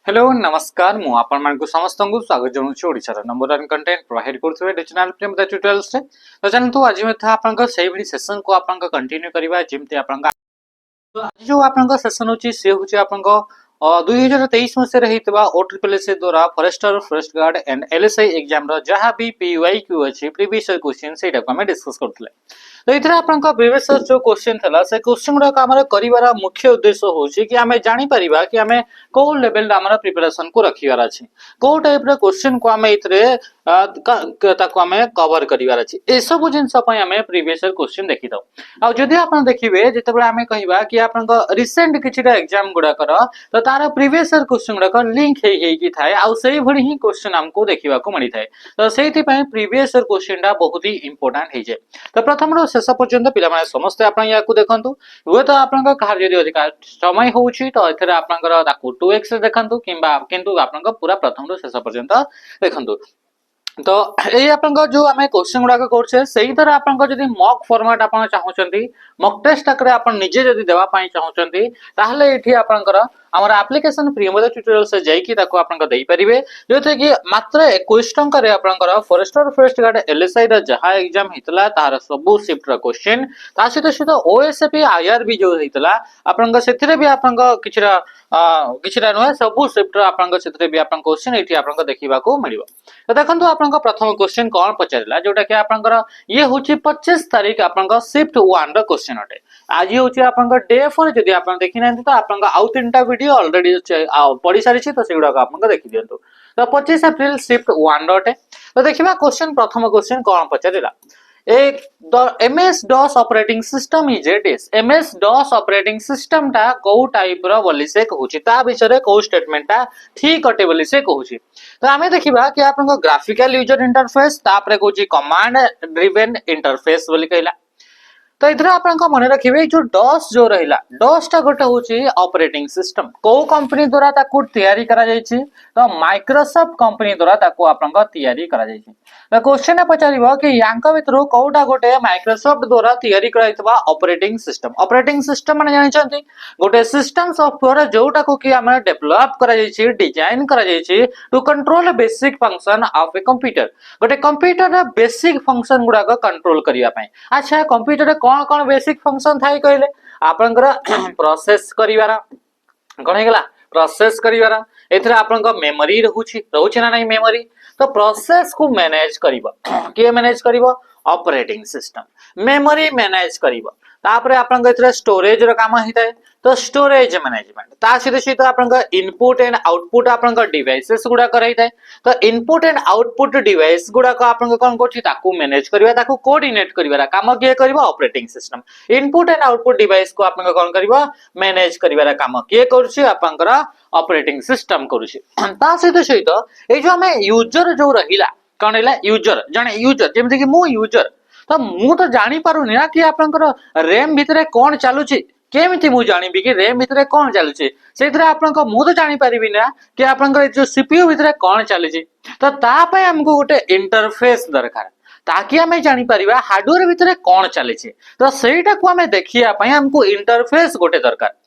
Hello नमस्कार मु आपण मानकु समस्त को स्वागत जनाऊँ ओडिशार नंबर 1 कंटेंट प्रोवाइड करथुवे डिजिटल प्रेम ट्यूटोरियल्स रे। तो जानतु आज मैं आपन सेही भली सेशन को आपन कंटिन्यू करबा जेमते आपन आज जो आपन सेशन होची से होची आपन 2023 मसे रहितबा OSSS द्वारा forester forest guard and LSI exam रो जहां भी PYQ अछि प्रीवियस क्वेश्चन सेटा को हम डिस्कस करथले। तो इथरा आपनका प्रीवियस जो क्वेश्चन थला से क्वेश्चन गुडा हमर करिवार मुख्य उद्देश्य होची कि हमें जानि परिबा कि हमें को लेवल हमर प्रिपरेशन को रखिवार अछि, को टाइप रो क्वेश्चन को हमें इथरे ताको हमें कवर करिवार अछि। ए सब जिंस पय हमें प्रीवियस क्वेश्चन देखि दो। आ जदि आपन देखिबे जेतेबे हमें कहिबा कि आपनका रिसेंट किछटा एग्जाम गुडा कर तो तार प्रीवियस क्वेश्चन गुडा लिंक हे कि थाए आ सेही भली ही क्वेश्चन हमको देखिबा को मिली थाए। तो सेहिति पय प्रीवियस क्वेश्चन डा बहुत ही इंपोर्टेंट हे जे। तो प्रथम रो शेष पर्यंत पिला माने समस्त आपन या को देखंतु हुए तो आपन कार जदि अधिक समय होउची तो एथरे आपन ताको 2x देखंतु किंतु आपन पूरा प्रथम रो शेष पर्यंत देखंतु। तो ए आपन जो हमें क्वेश्चन गुडा करछे सेही तरह आपन जदि मॉक फॉर्मेट आपन चाहउचंती मॉक टेस्ट आकरे आपन निजे जदि देवा पई चाहउचंती ताहले एठी आपनकर हमर एप्लीकेशन प्रियमोद ट्यूटोरियल से जाई कि ताको आपन देई परिबे जोथे कि मात्र 21 टंका रे आपनकर फॉरेस्टर फॉरेस्ट गार्ड LSI रा जहा एग्जाम हितला तार सब शिफ्ट रा क्वेश्चन ता सहित OSAP IRB जो हितला आपन सेथिरे भी आपन किछरा न सब शिफ्ट रा आपन सेथिरे भी आपन क्वेश्चन एठी आपन देखिबा को मिलिबो। तो देखंतु आपन प्रथम क्वेश्चन कोन पचारला जोटा कि आपन ये होची 25 तारीख आपन शिफ्ट 1 रा क्वेश्चन अटे। आज होची आपन डे 4 जदि आपन देखि नांती तो आपन आउ तीनटा वीडियो ऑलरेडी पढी सारी छी तो सेगुडा आपन देखि दियंतु। तो 25 अप्रैल शिफ्ट 1 रा अटे। तो देखिबा क्वेश्चन प्रथम क्वेश्चन कोन पचारला एक MS DOS operating system is it is MS DOS operating system टा को टाइप रो बोली से कहूची ता विषय रे को स्टेटमेंट टा ठीक अटे बोली से कहूची। तो हमें देखिबा कि आपन ग्राफिकल यूजर इंटरफेस तापरे कहूची कमांड ड्रिवन इंटरफेस बोली कहला। तो इधर आपन मन रखिबे जो DOS जो रहिला DOS टा गोटे होची ऑपरेटिंग सिस्टम को कंपनी द्वारा ताकू तयारी करा जायछि तो माइक्रोसॉफ्ट कंपनी द्वारा ताकू आपन तयारी करा जायछि। तो क्वेश्चन पचारिबो कि यांका भितरो कोडा गोटे माइक्रोसॉफ्ट द्वारा तयारी कराइतबा ऑपरेटिंग सिस्टम माने जानिछंती गोटे सिस्टम सॉफ्टवेयर जोटा को कि हम डेवलप करा जायछि डिजाइन करा जायछि to control basic function of a computer गोटे कंप्यूटर रा बेसिक फंक्शन गुडा को कंट्रोल करिया पय। अच्छा कंप्यूटर रे कोन कोन बेसिक फंक्शन थाई कहले आपनकर प्रोसेस करिवारा कोन हेगला प्रोसेस करिवारा एथरा आपनका मेमोरी रहउछि ना नहीं मेमोरी तो प्रोसेस को मैनेज करिवो के मैनेज करिवो ऑपरेटिंग सिस्टम मेमोरी मैनेज करिवो तापरे आपन एथरा स्टोरेज रो काम हिताय तो स्टोरेज मैनेजमेंट ता सीधे सीधे आपन इनपुट एंड आउटपुट आपन डिवाइसेस गुडा करैताय तो इनपुट एंड आउटपुट डिवाइस गुडा को आपन कोन कोठी ताकू मैनेज करबा ताकू कोऑर्डिनेट करबा काम के करबा operating system input and output device को आपन कोन करबा मैनेज करबा काम के करछि आपन ऑपरेटिंग सिस्टम करछि। ता सीधे सीधे ए जो हमें यूजर जो रहिला कोन हैला यूजर जने यूजर जेमति कि मु यूजर तो मु तो जानि पारुनी ना कि आपन रैम भितरे कोन चालुछि केमिति मु जानिबि कि रैम भितरे कोन चालुछि सेथरे आपन मु तो जानि परिबि ना कि आपन जो CPU भितरे कोन चालुछि तो ता पय हमको गोटे इंटरफेस दरकार ताकि हमें जानि परिबा हार्डवेयर भितरे कोन चालिछि तो सेटा को हमें देखिया पय हमको इंटरफेस गोटे दरकार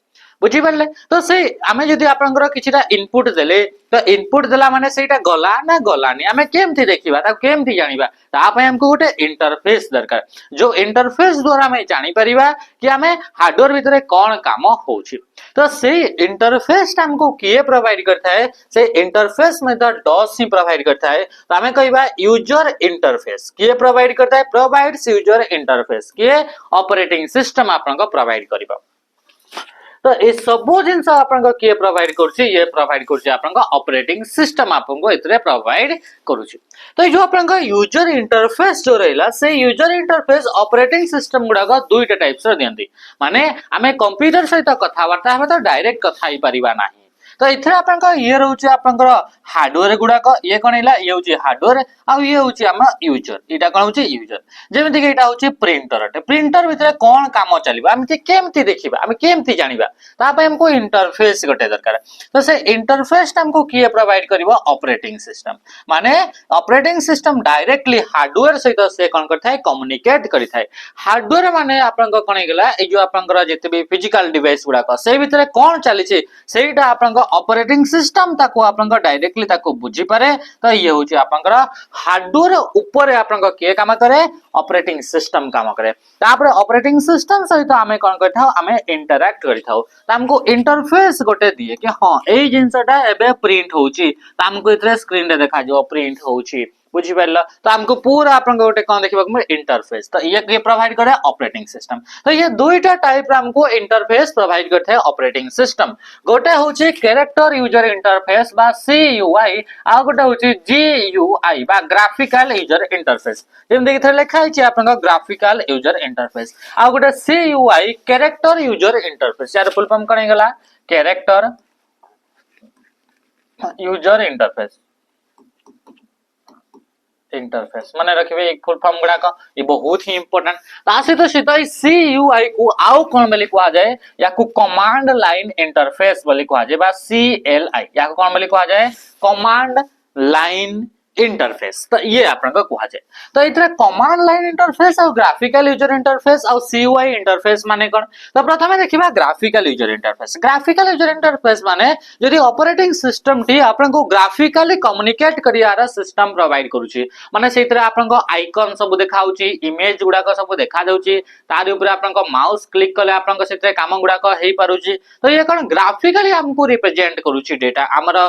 बुझी पारले। तो से आमे जदि आपनकर किछिटा इनपुट देले तो इनपुट देला माने सेटा गला ना गलानी आमे केमथि देखिबा ता केमथि जानिबा ता पय हमको गोटे इंटरफेस दरकार जो इंटरफेस द्वारा हमें जानि परिबा कि हमें हार्डवेयर भितरे कोन काम होउछि। तो से इंटरफेस हमको किए प्रोवाइड करता है से इंटरफेस मेथड DOS ही प्रोवाइड करता है। तो हमें कहबा यूजर इंटरफेस किए प्रोवाइड करता है प्रोवाइड्स यूजर इंटरफेस किए ऑपरेटिंग सिस्टम आपनको प्रोवाइड करिबा। तो ए सब जिंस आपन के प्रोवाइड करछि ये प्रोवाइड करछि आपन ऑपरेटिंग सिस्टम आपन को इतरे प्रोवाइड करूछि। तो ये जो आपन यूजर इंटरफेस जो रहला से यूजर इंटरफेस ऑपरेटिंग सिस्टम गुडा को दुईटा टाइप्स रो दियंती माने हमें कंप्यूटर सहित कथा वार्ता हम तो डायरेक्ट कथा ही परिबा नाही। तो इथरे आपन ये रहउछि आपन हार्डवेयर गुड़ाक ये कौन है ये हूँ हार्डवेयर आउ ये हूँ आम यूजर यहाँ कौन हूँ यूजर जमीक यहाँ हूँ प्रिंटर अटे प्रिंटर भितर कौन काम चलो आम केमती देखा आम केमती जाना आमको इंटरफेस गोटे दरकार तो से इंटरफेस आमको किए प्रोवाइड कर ऑपरेटिंग सिस्टम माने ऑपरेटिंग सिस्टम डायरेक्टली हार्डवेयर सहित से कौन करता कम्युनिकेट करता है हार्डवेयर माने आपन कौन होगा ये जो आपन जिते भी फिजिकल डिवाइस गुड़ाक से भितर कौन चली सेटा आपन ऑपरेटिंग सिस्टम ताको आपन डायरेक्टली ताको बुझी पारे तो ये हूँ आपन हार्डवेयर ऊपर आपन किए काम करे ऑपरेटिंग सिस्टम काम करे तापर ऑपरेटिंग सिस्टम सहित आमे कौन करता आमे इंटरैक्ट करता हमको इंटरफेस गोटे दिए कि हाँ यही जिनसटा एबे प्रिंट होची हमको इतने स्क्रीन रे देखा जो प्रिंट होची बुझी पारल तो हमको पूरा आपन गोटे कौन देखा इंटरफेस तो ये प्रोवाइड करे ऑपरेटिंग सिस्टम तो ये दुईटा टाइप रे हमको इंटरफेस प्रोवाइड करते हैं ऑपरेटिंग सिस्टम गोटे होची कैरेक्टर यूजर इंटरफेस बा सीयूआई आ गोटे होची जीयूआई बा ग्राफिकल यूजर इंटरफेस जेमते कि लिखा है आपन ग्राफिकल यूजर इंटरफेस आ गोटे सीयूआई कैरेक्टर यूजर इंटरफेस यार फुल फॉर्म कौन गला कैरेक्टर यूजर इंटरफेस इंटरफेस माने रखिबे एक फुल फॉर्म गुडा का ये बहुत ही इंपोर्टेंट तासे तो सीधा सीयूआई को आउ कोन बोली कहा जाए या को कमांड लाइन इंटरफेस बोली कहा जाए बा सीएलआई या को कोन बोली कहा जाए कमांड लाइन इंटरफेस तो ये आपन को कहा जाए तो इतरे कमांड लाइन इंटरफेस और ग्राफिकल यूजर इंटरफेस और सीयूआई इंटरफेस माने कोन तो प्रथमे देखिबा ग्राफिकल यूजर इंटरफेस माने यदि ऑपरेटिंग सिस्टम टी आपन को ग्राफिकली कम्युनिकेट करियार सिस्टम प्रोवाइड करूची माने सेइतरे आपन को आइकन सब देखाउची इमेज गुडा को सब देखा जाउची तार ऊपर आपन को माउस क्लिक करले आपन को सेइतरे काम गुडा को हेई पारुची तो ये कोन ग्राफिकली हमको रिप्रेजेंट करूची डेटा हमर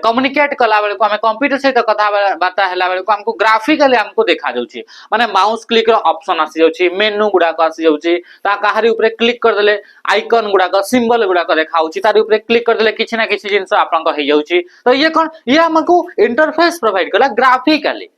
कम्युनिकेट कला बेले को हम कंप्यूटर सहित कथा बाता हला बेले को हमको ग्राफिकली हमको देखा जाउची माने माउस क्लिक रो ऑप्शन आसी जाउची मेनू गुडा को आसी जाउची ता काहारी ऊपर क्लिक कर देले आइकन गुडा को सिंबल गुडा को देखाउची तार ऊपर क्लिक कर देले किछि ना किछि जिंस आपन को हे जाउची तो ये कोन ये हमको इंटरफेस प्रोवाइड कला ग्राफिकली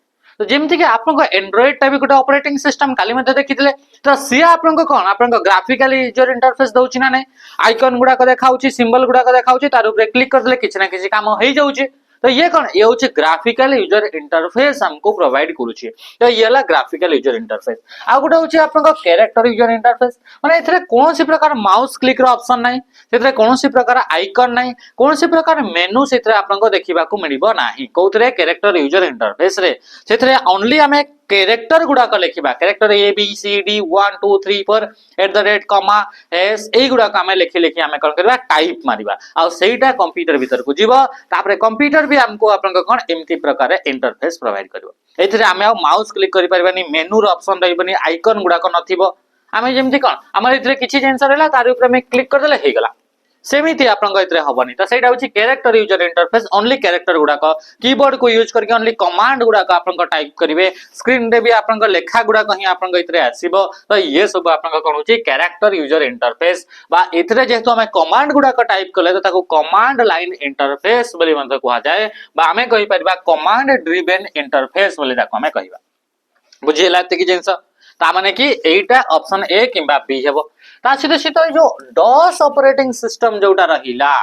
तो जेमति कि आपन को एंड्रॉइड टाइप गोटे ऑपरेटिंग सिस्टम काली मध्ये देखिथिले तो सी आपन को कोन आपन को ग्राफिकली यूजर इंटरफेस दउची ना नै आइकन गुडा को देखाउची सिंबल गुडा को देखाउची तार ऊपर क्लिक कर देले किछि ना किछि काम हे जाउची तो ये कौन ये हूँ ग्राफिकल यूजर इंटरफेस हमको प्रोवाइड करूची तो ये ला ग्राफिकल यूजर इंटरफेस आ गोटे हूँ आपन कैरेक्टर यूजर इंटरफेस माने एथरे कोनोसी प्रकार माउस क्लिक रो ऑप्शन नाही सेथरे कोनोसी प्रकार आइकन नाही कोनोसी प्रकार मेनू सेथरे आपन को देखिबा को मिलिबो नाही कोथरे कैरेक्टर यूजर इंटरफेस रे सेथरे ओनली हमें कैरेक्टर गुडा को लिखिबा character A B C D 1 2 3 4 @ एस ए गुडा को हमें लिखि लिखि हमें कोन करबा टाइप मारिबा आ सेटा कंप्यूटर भीतर को जीवो तापरे कंप्यूटर भी हमको आपन कोन एमती प्रकार इंटरफेस प्रोवाइड करबो एथिरे हमें माउस क्लिक करि परबानी मेनू रो ऑप्शन रहबनी आइकन गुडा को नथिबो हमें जेमती कोन हमर इतरे किछि जेंस रहला तार ऊपर में क्लिक कर देले हे गला सेमिति आपन इतरे हबनी तो सेटा होची character user interface only character गुडा को कीबोर्ड को यूज करके ओनली कमांड गुडा को आपन टाइप करिवे स्क्रीन रे भी आपन लेखा गुडा को ही आपन इतरे आसीबो तो ये सब आपन कोन होची कैरेक्टर यूजर इंटरफेस बा इतरे जेतु हमें कमांड गुडा को टाइप करले तो ताको कमांड लाइन इंटरफेस बोली मन कहा जाए बा हमें कहि परबा कमांड ड्रिवन इंटरफेस बोली ताको हमें कहिबा बुझिला एति जिंस ता माने कि एटा ऑप्शन ए किबा बी हेबो ता सीधे सीधे जो डॉस ऑपरेटिंग सिस्टम जोटा रहिला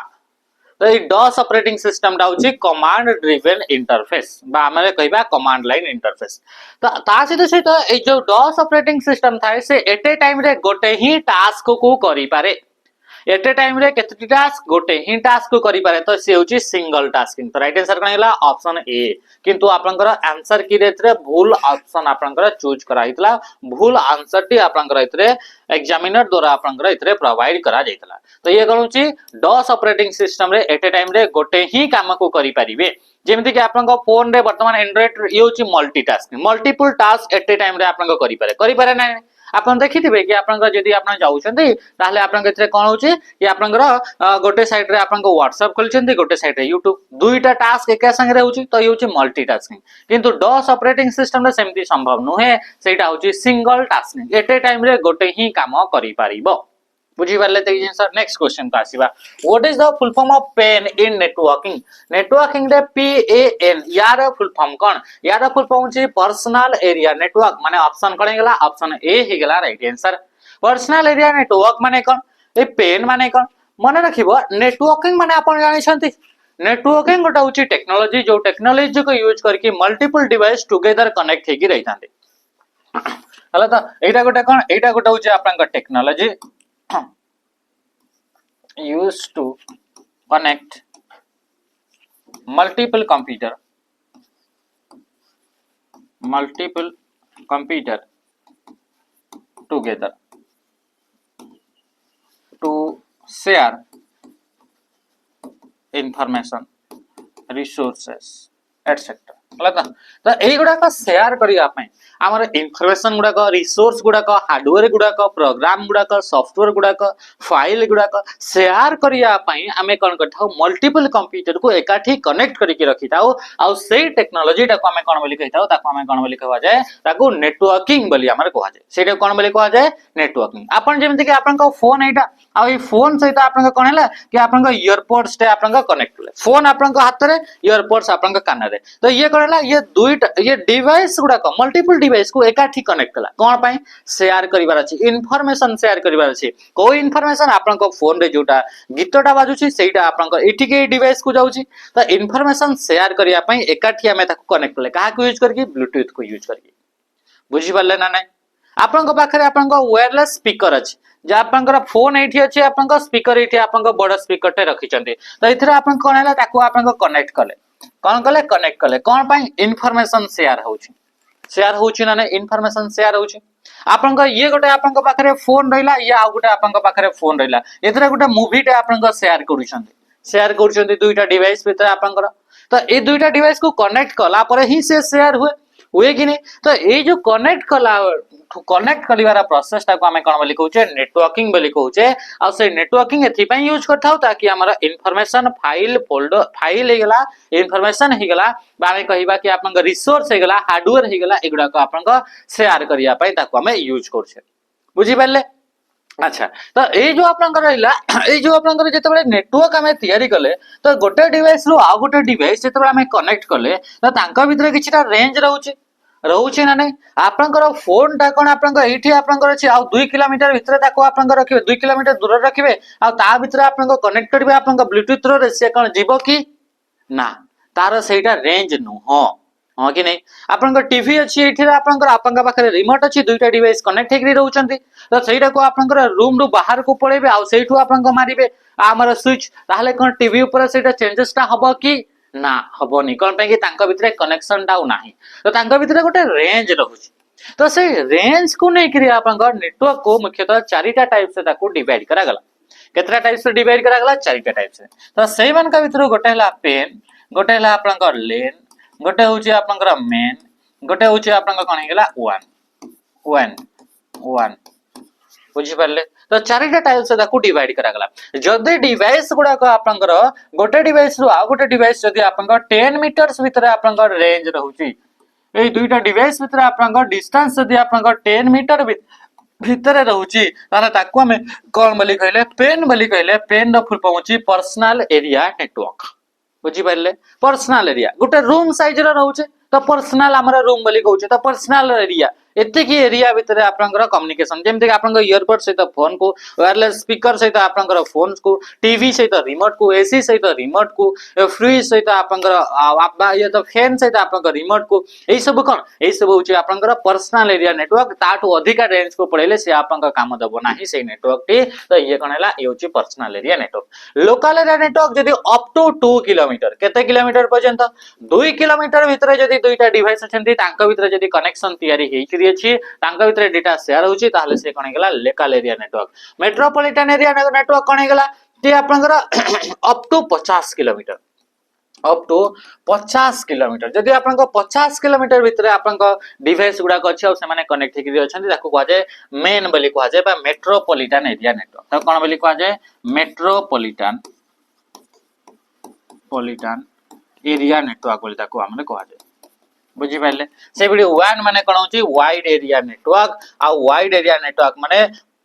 तो ये डॉस ऑपरेटिंग सिस्टम टा होची कमांड ड्रिवन इंटरफेस बा हमारे कहबा कमांड लाइन इंटरफेस तो ता सीधे सीधे ए जो डॉस ऑपरेटिंग सिस्टम थाए से एट ए टाइम रे गोटे ही टास्क को करि पारे एट ए टाइम रे केतटी टास्क गोटे ही टास्क को करि पारे तो से होची सिंगल टास्किंग तो राइट आंसर कणला ऑप्शन ए किंतु आपनकर आंसर की रेतरे भूल ऑप्शन आपनकर चूज करा हितला भूल आंसर टी आपनकर इतरे एग्जामिनर द्वारा आपनकर इतरे प्रोवाइड करा जायतला तो ये कणुची डॉस ऑपरेटिंग सिस्टम रे एट ए टाइम रे गोटे ही काम को करि परिबे जेमति कि आपन फोन रे वर्तमान एंड्रॉइड ये होची multitasking multiple task at a time रे आपन करि पारे ना आपन देखिथिबे कि आपन जदी आपन जाउछन्ती ताहले आपन केतरे कोन होची कि आपन गोटे साइड रे आपन WhatsApp खोलछन्ती गोटे साइड रे YouTube दुईटा टास्क एका संग रे होची तो ये होची मल्टीटास्किंग किंतु डॉस ऑपरेटिंग सिस्टम रे सेमती संभव नहे सेटा होची single tasking at a time रे गोटे ही काम करि पारिबो बुझी पारले ते आंसर नेक्स्ट क्वेश्चन का आसीबा what is the full form of PAN in networking रे PAN यार फुल फॉर्म कोन यार फुल फॉर्म होची पर्सनल एरिया नेटवर्क माने ऑप्शन कोन गेला ऑप्शन ए हे गेला right answer personal area network माने कोन ए पेन माने कोन मने रखिबो नेटवर्किंग माने आपण जानि छन्ती नेटवर्किंग गोटे हूँ टेक्नोलोजी जो टेक्नोलोजी को यूज करके मल्टीपल डिवाइस टुगेदर कनेक्ट होगी रही था हला तो एटा गोटे कौन एटा गोटे हूँ आपन technology use to connect multiple computer together to share information resources etc तो यही गुड़ाक सेयार करने आमर इनफॉरमेशन गुड़ाक रिसोर्स गुड़ाक हार्डवेयर गुड़ाक प्रोग्राम गुड़ाक सॉफ्टवेयर गुड़ाक फाइल गुड़ाक सेयार करने आम कौन कर मल्टीपल कंप्यूटर को एकाठी कनेक्ट करके रखी था आउ से टेक्नोलोजी टाको आम कौन बोली कही था आम कौन बोली कह जाए ताको नेटवर्किंग बोली आमर कह जाए से कौन बोली कह जाए नेटवर्किंग आपन जेमति कि आपन फोन एटा आ ई फोन सहित आपन कौन है कि आपन इयरपोड्स टे आपन कनेक्ट कले फोन आपन हाथ में इयरपोड्स आपन कान रे तो ये कौन है ये दुईटा ये डिवाइस गुड़ाक मल्टीपल डिवाइस को एकाठी कनेक्ट कला कौन पाई शेयर करिवार अछि इनफॉरमेशन शेयर करिवार अछि को इनफॉरमेशन आपन फोन रे जोटा गीतटा बाजुछि सेटा आपन एठी के डिवाइस को जाउछि तो इनफॉरमेशन शेयर करिया पई एकाठी हमें ताको कनेक्ट कले काहा को यूज करके ब्लूटूथ को यूज करके बुझि पाले ना नै आपन पाखरे आपन वायरलेस स्पीकर अछि जे आपन फोन एठी अछि आपन स्पीकर एठी आपन बड़ स्पीकर टे रखिचंती तो इथरे आपन कोन हैला ताको आपन कनेक्ट कले कौन कले कनेक्ट कले कौन पाई इनफॉरमेशन शेयर होउछि ना नै इनफॉरमेशन शेयर होउछि आपन ये गोटे आपन पाखरे फोन रहिला या आ गोटे आपन पाखरे फोन रहिला एथरे गोटे मूवी टे आपन शेयर करूछंती दुईटा डिवाइस भीतर आपन तो ए दुईटा डिवाइस को कनेक्ट कला पर ही से शेयर हुए कि नहीं तो ये जो कनेक्ट कलिवार प्रोसेस टाको आमे कोन बोली कहउचे नेटवर्किंग बोली कहउचे आ से नेटवर्किंग एथि पई यूज करथाउ ताकि हमर इन्फॉर्मेशन फाइल फोल्डर फाइल हे गेला इन्फॉर्मेशन हे गेला बामे कहिबा कि आपन रिसोर्स हे गेला हार्डवेयर हे गेला एगुडा को आपन शेयर करिया पई ताको आमे यूज करछे बुझि पाले अच्छा तो ये जो आपन रहिला ये जो आपन जेतेबेले नेटवर्क आमे तयारी कले तो गोटे डिवाइस रो आ गोटे डिवाइस जेतेबेले आमे कनेक्ट कले तो तांका भितरे किछटा रेंज रहउछि ना नै आपनकर फोन टा कोन आपनकर एठी आपनकर अछि आ 2 किलोमीटर भितरे ताको आपनकर रखिबे 2 किलोमीटर दूर रखिबे आ ता भितरे आपनकर कनेक्ट करबे आपनकर ब्लूटूथ रो से कोन जीवो कि ना तार सेटा रेंज नु हां कि नहीं आपनकर टीवी अछि एठी आपनकर आपनका पाखरे रिमोट अछि दुईटा डिवाइस कनेक्ट हेकरी रहउचंती तो सेटा को आपनकर रूम रो बाहर को पळेबे आ सेठु आपनकर मारिबे हमर स्विच ताहले कोन टीवी ऊपर सेटा चेंजेस टा हबो कि ना हबोनी कोन पे कि तांका भितरे कनेक्शन टा नाही तो तांका भितरे गोटे रेंज रहउछि तो से रेंज को नै करी आपनकर नेटवर्क को मुख्यतः चारिटा टाइप से ताको डिवाइड करा गला केतरा टाइप से डिवाइड करा गला चारिटा टाइप से तो सेई मान का भितरे गोटे हला पेन गोटे हला आपनकर लेन गोटे होची आपनकर मेन गोटे होची आपनकर कोन हेगला वन बुझी पारले तो चारिटा टाइप से ताको डिवाइड करा गला जदि डिवाइस गुडा को आपनकर गोटे डिवाइस रो आ गोटे डिवाइस जदि आपनकर 10 मीटर्स भितर आपनकर रेंज रहउची ए दुईटा डिवाइस भितर आपनकर डिस्टेंस जदि आपनकर 10 मीटर भितर रहउची ताने ताको हमें कोन बोली कहले पेन रो फुल फॉर्म होची पर्सनल एरिया नेटवर्क बुझी पारले पर्सनल एरिया गोटे रूम साइज रो रहउचे तो पर्सनल हमरा रूम बोली कहउचे तो पर्सनल एरिया एते की एरिया भितर आपनकर कम्युनिकेशन जेमते कि आपनकर इयरबड सहित फोन को वायरलेस स्पीकर सहित आपनकर फोन को टीवी सहित रिमोट को एसी सहित रिमोट को फ्रिज सहित आपनकर आपा ये तो फैन सहित आपनकर रिमोट को एई सब कोन एई सब होची आपनकर पर्सनल एरिया नेटवर्क ताटू अधिक रेंज को पड़ेले से आपनकर काम दबो नाही से नेटवर्क टी तो ये कोन हला ए होची personal area network local area network जदी अप टू 2 किलोमीटर केते किलोमीटर पर्यंत 2 किलोमीटर भितर जदी दुईटा डिवाइस अछंती तांका भितर जदी कनेक्शन तयारी हेई भितर डेटा शेयर होची ताहले से कोन हेगला local area network metropolitan area network कोन हेगला ते आपनकर up to 50 kilometre up to 50 kilometre जदी आपनकर 50 किलोमीटर भितर आपनकर डिवाइस गुडा अछि और से माने कनेक्ट हेकि अछंती ताको कहा जाय मेन बोली कहा जाय बा मेट्रोपॉलिटन एरिया नेटवर्क तो कोन बोली कहा जाय मेट्रोपॉलिटन एरिया नेटवर्क बोली ताको हमने कहा जाय बुझी पाले से वीडियो वन माने कोन होची वाइड एरिया नेटवर्क आ वाइड एरिया नेटवर्क माने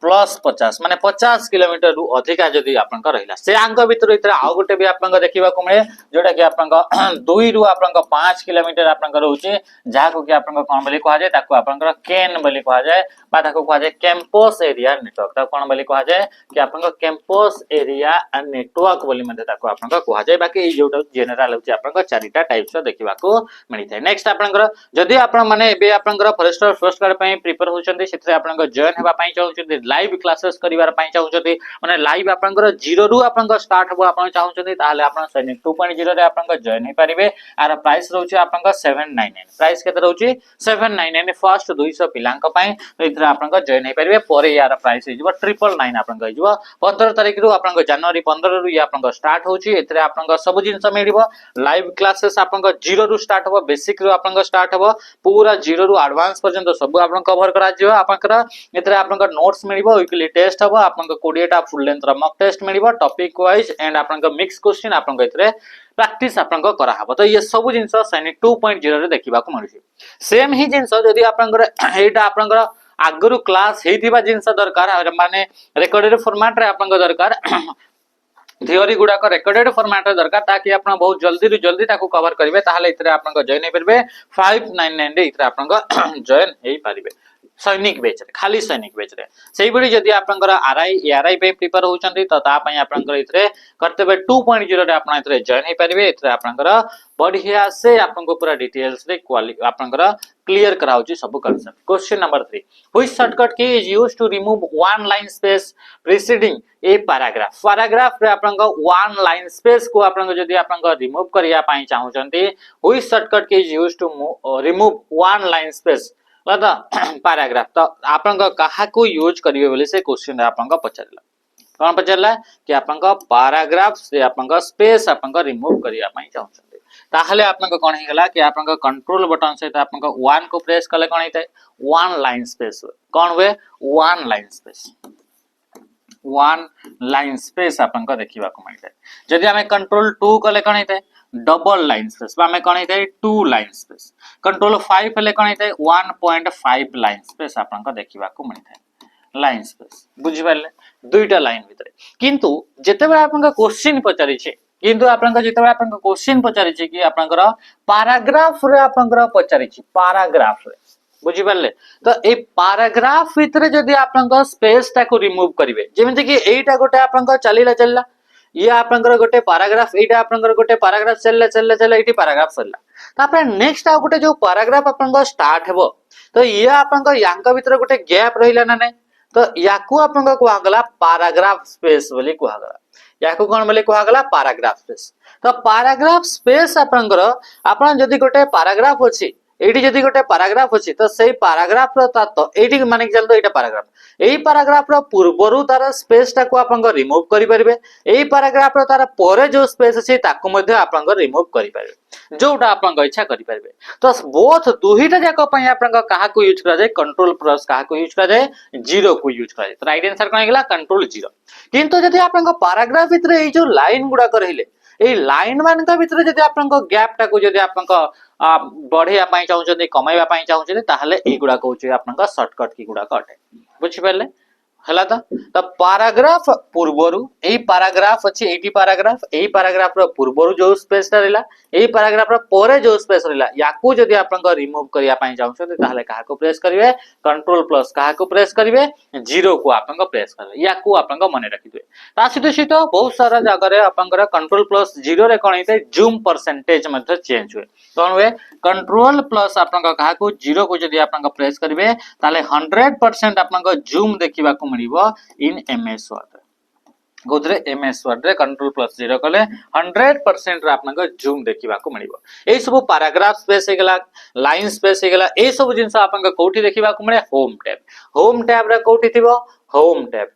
प्लस 50 माने 50 किलोमीटर रु अधिका जदि आपनका रहिला से आंक भितर इतरे आउ गोटे भी आपनका देखिबा को मिले जोटा कि आपनका 2 रु आपनका 5 किलोमीटर आपनका रहउचे जाको कि आपनका कोन बोली कहा जाय ताको आपनका केन बोली कहा जाय बा ताको कहा जाय कैंपस एरिया नेटवर्क ताको कोन बोली कहा जाय कि आपनका कैंपस एरिया नेटवर्क बोली मध्ये ताको आपनका कहा जाय बाकी जोटा जनरल होचे आपनका चारिटा टाइप्स देखिबा को मिली थाय नेक्स्ट आपनका जदि आपन माने एबे आपनका फॉरेस्टर फर्स्ट गार्ड पई प्रिपेयर होचंती सेथरे आपनका जॉइन हेबा पई चाहउचंती लाइव क्लासेस करिवार पई चाहउचंती माने लाइव आपनका 0 रु आपनका स्टार्ट हबो आपन चाहउचंती ताले आपन सैनिक 2.0 रे आपनका जॉइन हे परिबे आर प्राइस रहउचे आपनका 799 प्राइस केते रहउचे 799 फर्स्ट 200 पिलांक पई तो इथरा आपनका जॉइन हे परिबे परे यार प्राइस हे जबो 999 आपनका जबो 15 तारिख रु आपनका जनवरी 15 रु ये आपनका स्टार्ट होची एथरे आपनका सब जिंस मिलिबो लाइव क्लासेस आपनका 0 रु स्टार्ट हबो बेसिक रु आपनका स्टार्ट हबो पूरा 0 रु एडवांस पर्यंत सब आपन कवर करा जिवो आपनका एथरे आपनका नोट्स मिलिबो वीकली टेस्ट हबो आपनका 20 टा फुल लेंथ रा मॉक टेस्ट मिलिबो टॉपिक वाइज एंड आपनका मिक्स क्वेश्चन आपनका एथरे प्रैक्टिस आपनका करा हबो तो ये सब जिंस सैनिक 2.0 रे देखिबा को मिलुची सेम ही जिंस जदी आपनका एटा आपनका आगरु क्लास हेतिबा जिंस दरकार माने रिकॉर्डेड फॉर्मेट रे आपनका दरकार थियोरी गुडा को रिकॉर्डेड फॉर्मेट दरकार ताकि आपन बहुत जल्दी रु जल्दी ताको कवर करिवे ताहाले इतरे आपन जॉइन हे परबे 599 रे इतरे आपन जॉइन हे परिबे सैनिक बैच रे खाली सैनिक बैच रे सेही बडी जदी आपन आरआई एआरआई पे प्रिपेयर होचंती त ता पई आपन इतरे कर्तव्य 2.0 रे आपन इतरे जॉइन हे परिबे इतरे आपन बढ़िया से आपन पूरा डिटेल्स रे आपन क्लियर कराउची सब concept question number 3 which shortcut key is used to remove one line space preceding a paragraph रे आपन वन लाइन स्पेस को आपन जदी आपन रिमूव करिया पई चाहउचंती which shortcut key is used to remove one line space लता पैराग्राफ तो आपन कहा को यूज करिवे बोले से क्वेश्चन आपन पचारला कोन पचारला कि आपन पैराग्राफ से आपन स्पेस आपन रिमूव करिया पई चाहउचंती ताहले आपन कोन हे गला कि आपन कंट्रोल बटन से आपन 1 को प्रेस करले कोन हेतै वन लाइन स्पेस कोन वे वन लाइन स्पेस आपन देखिबा को मिलतै जदी हमें कंट्रोल 2 कले कोन हेतै डबल लाइन स्पेस हमें कोन हेतै 2 लाइन स्पेस कंट्रोल 5 कले कोन हेतै 1.5 लाइन स्पेस आपन देखिबा को मिलतै लाइन स्पेस बुझि पाले दुईटा लाइन भितरे किंतु जेतेबे आपन क्वेश्चन पचारि छे किंतु आपन जेतेबे आपन क्वेश्चन पचारि छे कि आपन पैराग्राफ रे आपन पचारि छे पैराग्राफ रे बुझि पाले तो ए पैराग्राफ भितरे जदी आपन स्पेस ता को रिमूव करिवे जेमिति कि एटा गोटे आपन चलिला ये आपन गोटे पैराग्राफ एटा आपन गोटे पैराग्राफ चलला एटी पैराग्राफ चलला तापर नेक्स्ट आ गोटे जो पैराग्राफ आपन स्टार्ट हेबो तो ये आपन यांक भितरे गोटे गैप रहिला ना नै तो याकू आपन को गला पैराग्राफ स्पेस बोली को गला याकू कोन बोली को गला पैराग्राफ स्पेस तो पैराग्राफ स्पेस आपन जदी गोटे पैराग्राफ अछि एटी जदी गोटे पैराग्राफ अछि तो सेही पैराग्राफ रो तो एटी माने चल तो एटा पैराग्राफ एही पैराग्राफ रो पूर्वरु तार स्पेस ता को आपन रिमूव करि परिबे एही पैराग्राफ रो तार परे जो स्पेस अछि ताको मध्ये आपन रिमूव करि परिबे जोटा आपन इच्छा करि परिबे तो बोथ दुहीटा जाको पई आपन कहा को यूज करा जाय कंट्रोल प्लस कहा को यूज करा जाय 0 को यूज करा जाय तो राइट आंसर कोन गेला कंट्रोल 0 किंतु जदी आपन पैराग्राफ भितरे ए जो लाइन गुडा रहिले ए लाइन मान का भितरे जदी आपन गैप टा को जदी आपन बढ़िया पई चाहउछन कमाइबा पई चाहउछन ताहले ए गुडा को होचे आपन शॉर्टकट की गुडा अटे बुझि परले हला तो पैराग्राफ पूर्वरु एही पैराग्राफ अछि एटी पैराग्राफ रो पूर्वरु जो स्पेस रहला एही पैराग्राफ रो परे जो स्पेस रहला याकू जदी आपन रिमूव करिया पई चाहउछन ताहले कहा को प्रेस करिवे कंट्रोल प्लस कहा को प्रेस करिवे 0 को आपन प्रेस करिवे याकू आपन मने रखिदे ता सित बहुत सारा जगह रे आपन कंट्रोल प्लस 0 रे कोन हेते जूम परसेंटेज मध्ये चेंज हुए कोन हुए कंट्रोल प्लस आपन कहा को 0 को जदी आपन प्रेस करिवे ताले 100% आपन जूम देखिबा को मिलिबो इन एमएस वर्ड गोदरे एमएस वर्ड रे कंट्रोल प्लस 0 कले 100% रे आपन जूम देखिबा को मिलिबो ए सब पैराग्राफ स्पेस हे गेला लाइन स्पेस हे गेला ए सब जिंस आपन कोठी देखिबा को मिले होम टैब रे कोठी थिबो होम टैब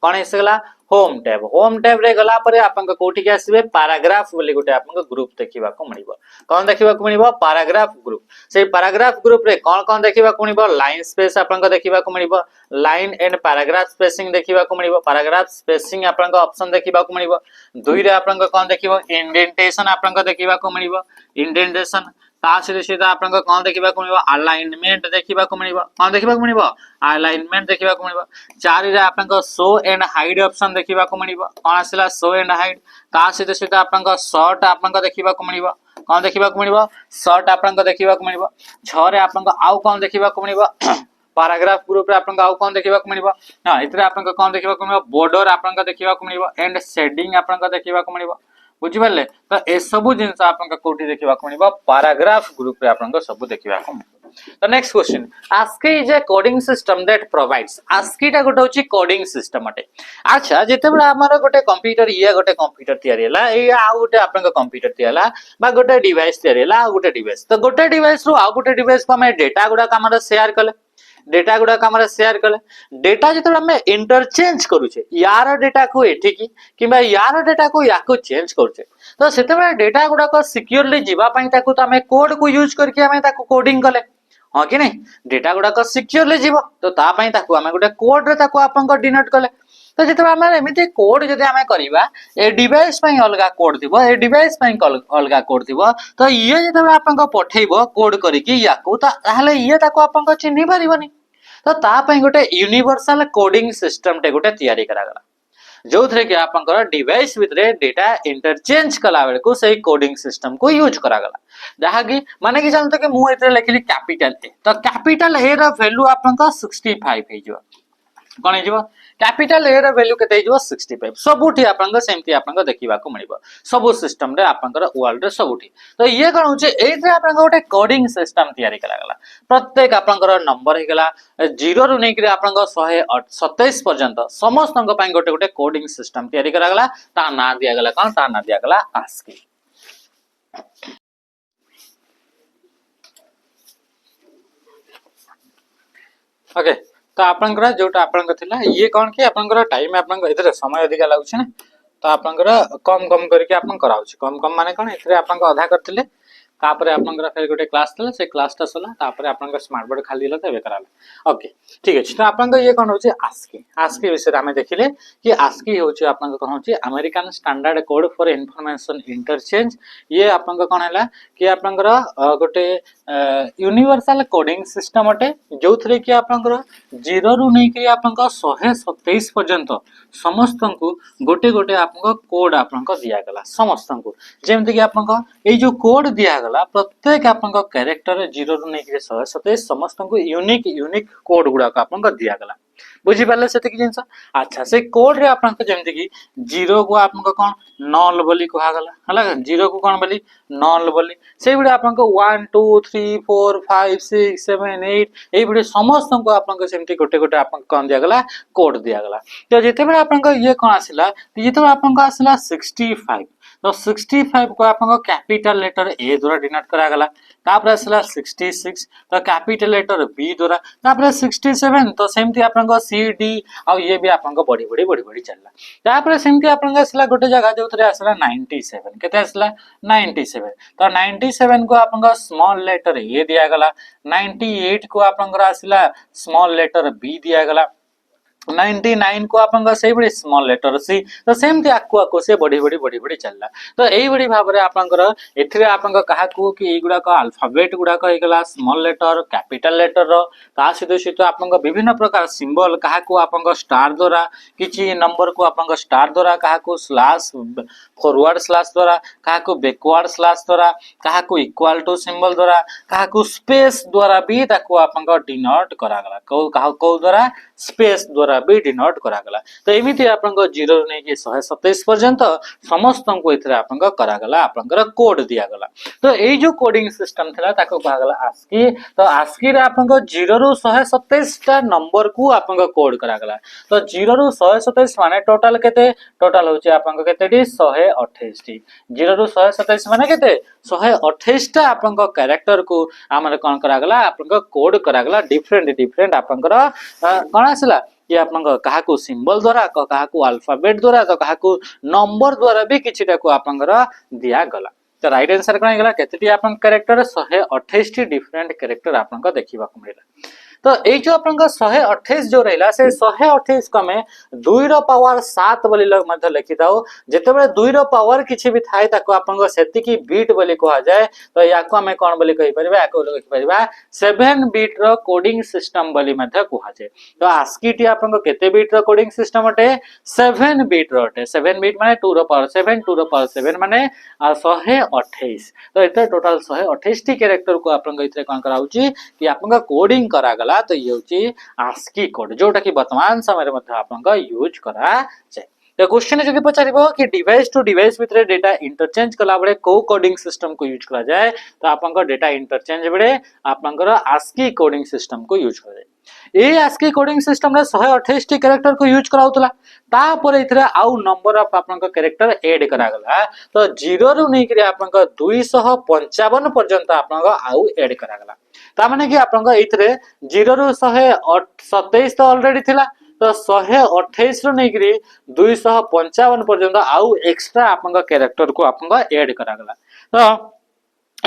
कोन हेसगला होम टैब रे गला परे आपन कोठी के आसीबे पैराग्राफ बोली गोटे आपन ग्रुप देखिबा को मिलिबो कोन देखिबा को मिलिबो पैराग्राफ ग्रुप से पैराग्राफ ग्रुप रे कोन देखिबा को मिलिबो लाइन स्पेस आपन देखिबा को मिलिबो लाइन एंड पैराग्राफ स्पेसिंग देखिबा को मिलिबो पैराग्राफ स्पेसिंग आपन ऑप्शन देखिबा को मिलिबो दुई रे आपन कोन देखिबो इंडेंटेशन आपन देखिबा को मिलिबो इंडेंटेशन ता सहित आपन कोन देखिबा को मिलबो अलाइनमेंट देखिबा को मिलबो कोन देखिबा को मिलबो अलाइनमेंट देखिबा को मिलबो 4 रे आपन को शो एंड हाइड ऑप्शन देखिबा को मिलबो कोन आसिला शो एंड हाइड ता सहित आपन को शॉर्ट आपन को देखिबा को मिलबो कोन देखिबा को मिलबो शॉर्ट आपन को देखिबा को मिलबो 6 रे आपन को आउ कोन देखिबा को मिलबो पैराग्राफ ग्रुप रे आपन को आउ कोन देखिबा को मिलबो हां इतरे आपन को कोन देखिबा को मिलबो बॉर्डर आपन को देखिबा को मिलबो एंड शेडिंग आपन को देखिबा को मिलबो बुझि पाले तो ए सब जिंस आपन का कोठी देखिबा को मिलबो पैराग्राफ ग्रुप रे आपन को सब देखिबा को मिलबो तो next question ASCII is a coding system that provides ASCII टा गोटे होची कोडिंग सिस्टम अटे अच्छा जेते बडा हमर गोटे कंप्यूटर या गोटे कंप्यूटर तयारी हला ए आ गोटे आपन का कंप्यूटर तयाला बा गोटे डिवाइस तयारी हला आ गोटे डिवाइस तो गोटे डिवाइस रो आ गोटे डिवाइस को हम डेटा गुडा हमर शेयर कले डेटा गुडा हमर शेयर कले डेटा जेते हम इंटरचेंज करूचे यार डेटा को एठी की किबा यार डेटा को याको चेंज करूचे तो सेते बडा डेटा गुडा को सिक्योरली जीवा पई ताको तो हम कोड को यूज करके हम ताको कोडिंग कले हां कि नहीं डेटा गुडा को सिक्योरली जीवो तो ता पई ताको हम गोटे कोड रे ताको आपन को डिनोट कले तो जेते हम एमिते कोड जदि हम करिबा ए डिवाइस पई अलगा कोड दिबो ए डिवाइस पई अलगा कोड दिबो तो ये जेते आपन को पठेइबो कोड करिकि याको ताहले ये ताको आपन को चिन्हि परिबनी तो ता पई गोटे यूनिवर्सल कोडिंग सिस्टम टे गोटे तयारी करा गला जो थे कि आपनकर डिवाइस भितरे डेटा इंटरचेंज कला बेले को सही कोडिंग सिस्टम को यूज करा गला जहा कि माने कि जानतो कि मु एतरे लिखली कैपिटल ए तो कैपिटल ए रा वैल्यू आपनका 65 हे जो कोन हे जो कैपिटल ए रा वैल्यू केते हे जो 65 सबुठी आपनका सेमती आपनका देखिबा को मिलिबो सब सिस्टम रे आपनकर वर्ल्ड रे सबुठी तो ये कोन होचे एतरे आपनका गोटे कोडिंग सिस्टम तयारी करा गला प्रत्येक आपनकर नंबर हे गला 0 रु नै कि आपनका 127 पर्यंत समस्त अंग पई गोटे गोटे कोडिंग सिस्टम तयारी करा गला ता ना दिया गला कोन ता ना दिया गला ASCII ओके तो आपनकर जोटा आपनकर थिला ये कोन कि आपनकर टाइम आपनकर इधर समय अधिक लागुछ ना तो आपनकर कम कम करके आपन कराउछ कम कम माने कोन इथरे आपनकर आधा करथिले तापरे आपनकर फेर गोटे क्लास थिला से क्लास ता सला तापरे आपनकर स्मार्ट बोर्ड खाली दिला तबे कराला ओके ठीक अछि तो आपनकर ये कोन होचे ASCII विषय हमें देखिले कि ASCII होचे आपनकर कोन होचे American standard code for information interchange ये आपनकर कोन हला कि आपनकर गोटे यूनिवर्सल कोडिंग सिस्टम अटे जो थरे कि आपनकर 0 रु नै कि आपनकर 127 पर्यंत समस्त को गोटे गोटे आपनकर कोड आपनकर दिया गला समस्त को जेमति कि आपनकर ए जो कोड दिया गला प्रत्येक आपनकर कैरेक्टर 0 रु नै कि 127 समस्त को यूनिक कोड गुडा का आपनकर दिया गला बुझी पाले सेते कि जिंस अच्छा से कोड रे आपनकर जेमति कि 0 को आपनकर कोन नल बोली कहा गला हला 0 को कोन बोली नल बोली से बिडे आपनकर 1 2 3 4 5 6 7 8 ए बिडे समस्त को आपनकर सेमति गोटे गोटे आपन कोन दिया गला कोड दिया गला तो जेते बेले आपनकर ये कोन आसिला जेते आपनकर आसिला 65 तो 65 को आपन कैपिटल लेटर ए द्वारा डिनोट करा गला तापर आसला 66 तो कैपिटल लेटर बी द्वारा तापर 67 तो सेमती आपन सी डी आ ये भी आपन बढ़ी चलला तापर सेमती आपन आसला गोटे जगह जोथरे आसला 97 केते आसला 97 तो 97 को आपन स्मॉल लेटर ए दिया गला 98 को आपन आसला स्मॉल लेटर बी दिया गला 99 को आपन सही बड़ी स्मॉल लेटर सी तो सेमती आको से बढ़ी चलला तो एई बड़ी भाबरे आपनकर एथिरे आपन कहा को कि एगुडा का अल्फाबेट गुडा का हेगला स्मॉल लेटर कैपिटल लेटर रो ता सहित आपन विभिन्न प्रकार सिंबल कहा को आपन स्टार द्वारा किछि नंबर को आपन स्टार द्वारा कहा को स्लैश फॉरवर्ड स्लैश द्वारा कहा को बैकवर्ड स्लैश द्वारा कहा को इक्वल टू सिंबल द्वारा कहा को स्पेस द्वारा भी ताको आपन डिनोट करा गला को द्वारा स्पेस द्वारा भी डिनोट करा गला तो एमिति आपन 0 नै कि 127 पर्यंत समस्त को इथरे आपन करा गला आपन कोड दिया गला तो ए जो कोडिंग सिस्टम थला ताको कहा गला ASCII तो ASCII रे आपन 0 रु 127 टा नंबर को आपन कोड करा गला तो 0 रु 127 माने टोटल केते टोटल होचे आपन केतेडी 128 टी 0 रु 127 माने केते 128 टा आपन कैरेक्टर को हमर कोन करा गला आपन कोड करा गला डिफरेंट आपन कोन आसला कि आपन कहा को सिंबल द्वारा कहा को अल्फाबेट द्वारा तो कहा को नंबर द्वारा भी किछिटा को आपन दिया गला तो राइट आंसर कोन गला केतेटी आपन कैरेक्टर 128 टी डिफरेंट कैरेक्टर आपन देखिबा को मिला तो ये जो अपन 128 जो रहा से 128 को आम 2 रो पावर 7 बोली लिखि था जिते बड़े 2 रो पावर किसी भी थाए से बीट बोली कह जाए तो या आम कौन बोली कहि परिबा याको लिखि परिबा 7 बीट रो कोडिंग सिस्टम बोली कह जाए। तो आस्की टी आपन केते बीट रो कोडिंग सिस्टम अटे 7 बीट रो अटे 7 बीट माने 2 रो पावर 7 2 रो पावर 7 माने 128। तो इते टोटल 128 टी कैरेक्टर को आपन इते कोन कराउची कि आपन कोडिंग करा गला तो ये होची आस्की कोड जोटा कि वर्तमान समय रे मध्ये आपन यूज करा जाय। तो क्वेश्चन जदि पचारिबो कि डिवाइस टू डिवाइस भितर डेटा इंटरचेंज कला बळे को कोडिंग सिस्टम को यूज करा जाय तो आपन डेटा इंटरचेंज बळे आपन आस्की कोडिंग सिस्टम को यूज करा जाय। ए आस्की कोडिंग सिस्टम रे 128 टी कैरेक्टर को यूज कराउतला तापर इथरे आउ नंबर ऑफ आपन कैरेक्टर ऐड करा गला तो 0 रु नै करी आपन 255 पर्यंत आपन आउ ऐड करा गला ता माने कि आपन इथरे 0 रु 127 तो ऑलरेडी थिला तो 128 रु नै करी 255 पर्यंत आउ एक्स्ट्रा आपन कैरेक्टर को आपन ऐड करा गला। तो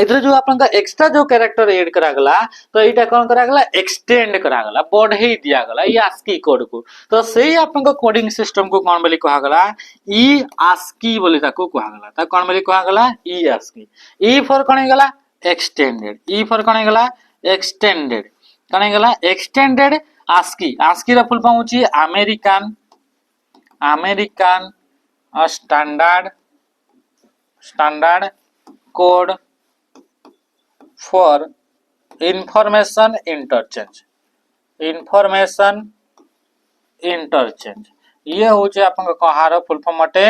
इधर जो आपन एक्स्ट्रा जो कैरेक्टर ऐड करा गला तो एटा कोन करा गला एक्सटेंड करा गला बढ़ई दिया गला ई आस्की कोड को। तो सेही आपन कोडिंग सिस्टम को कोन बोली कहा गला ई आस्की बोली ताको कहा गला ता कोन बोली कहा गला ई आस्की। ई फॉर कोन गला एक्सटेंडेड ई फॉर कोन गला एक्सटेंडेड कोन गला एक्सटेंडेड आस्की। आस्की रा फुल फॉर्म होची American standard code for information interchange ये होचे आपन कहार फुल फॉर्म अटे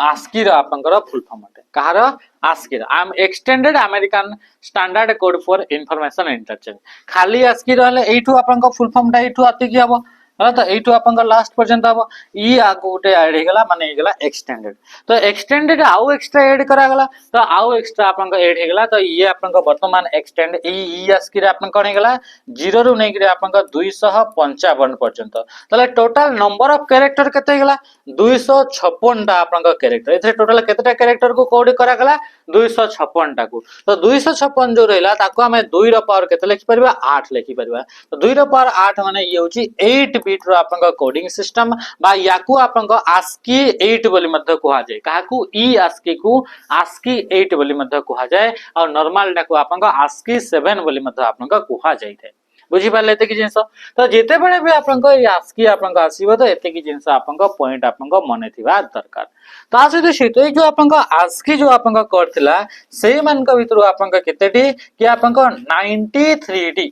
आस्की रो आपन फुल फॉर्म अटे कहार आस्की रो आई एम extended American standard code for information interchange. खाली आस्की रहले एठू आपन फुल फॉर्म टा एठू आते कि हबो तो एठू आपन लास्ट पर्यंत हबो ई आगो उटे ऐड हे गला माने हे गला एक्सटेंडेड। तो एक्सटेंडेड आउ एक्स्ट्रा ऐड करा गला तो आउ एक्स्ट्रा आपन ऐड हे गला तो ये आपन वर्तमान एक्सटेंड ई आस्की रे आपन कोन हे गला 0 रु नै कि आपन 255 पर्यंत तले टोटल नंबर ऑफ कैरेक्टर केते हे गला 256 टा आपन कैरेक्टर इथे टोटल केतेटा कैरेक्टर को कोड करा गला 256 टा को। तो 256 जो रहला ताको हमें 2 रो पावर केते लिखि परबा 8 लिखि परबा। तो 2 रो पावर 8 माने ये होची 8 बीट रो आपन कोडिंग सिस्टम बा याकू आपन आस्की 8 बोली मध्ये कहा जाय काकू ई आस्की को आस्की 8 बोली मध्ये कहा जाय और नॉर्मल टा को आपन आस्की 7 बोली मध्ये आपन कहा जाय थे। बुझी पाले एते की जिंस तो जेते बळे भी आपन ई आस्की आपन आसीबो तो एते की जिंस आपन पॉइंट आपन मने थिबा दरकार। तो आसे तो जो आपन आस्की जो आपन करथिला सेही मान का भीतर आपन केतेटी कि आपन 93 टी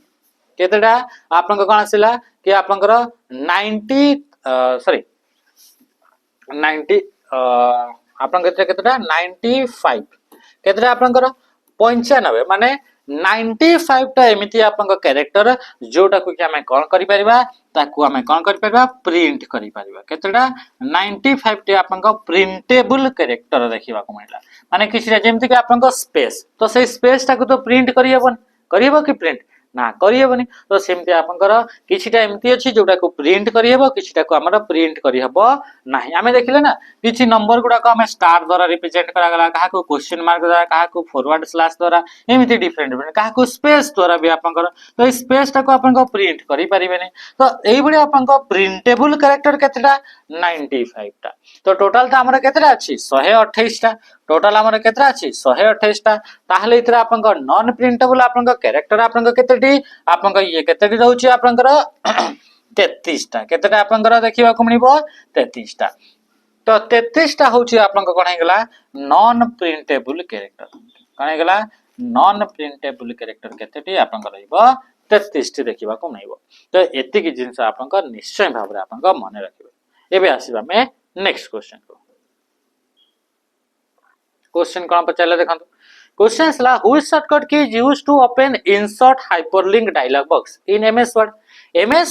केतेटा आपन कोन आसिला कि आपन 90 आपन केतेटा 95 केतेटा आपन 95 माने 95 टा एमिति आपन कैरेक्टर जोटा को कि हमें कोन करि परिबा ताकू हमें कोन करि परिबा प्रिंट करि परिबा केतेटा 95 टी आपन प्रिंटेबल कैरेक्टर देखिबा को मिलला माने किछि जेमति कि आपन स्पेस तो से स्पेस टाकू तो प्रिंट करियबो कि प्रिंट ना करियबनी। तो सेमति आपनकर किछिटा एमती अछि जोटा को प्रिंट करियबो किछिटा को हमर प्रिंट करियबो नाही। हमें देखिले ना किछि नंबर गुडा को हमें स्टार द्वारा रिप्रेजेंट करा गला कहा को क्वेश्चन मार्क द्वारा कहा को फॉरवर्ड स्लैश द्वारा एमती डिफरेंट डिफरेंट कहा को स्पेस द्वारा भी आपनकर तो स्पेस टा को आपन प्रिंट करि परिबेनी। तो एई बडी आपन प्रिंटेबल कैरेक्टर केतेटा 95 टा। तो टोटल ता हमर केतेटा अछि 128 टा टोटल हमर केतेटा अछि 128 टा ताहले इतरा आपन नॉन प्रिंटेबल आपन कैरेक्टर आपन केतेटी आपन ये केतेटी रहउची आपन 33 टा केतेटा आपन देखिबा को मिलिबो 33 टा। तो 33 टा होची आपन कोन हेगला नॉन प्रिंटेबल कैरेक्टर कोन हेगला नॉन प्रिंटेबल कैरेक्टर केतेटी आपन रहइबो 33 टी देखिबा को मिलिबो। तो एति की जिंस आपन निश्चय भाव रे आपन मने रखिबो। एबे आसीबा में नेक्स्ट क्वेश्चन को क्वेश्चन कोन पचाले देखंतु क्वेश्चन सला which shortcut key is used to open insert hyperlink dialog box in MS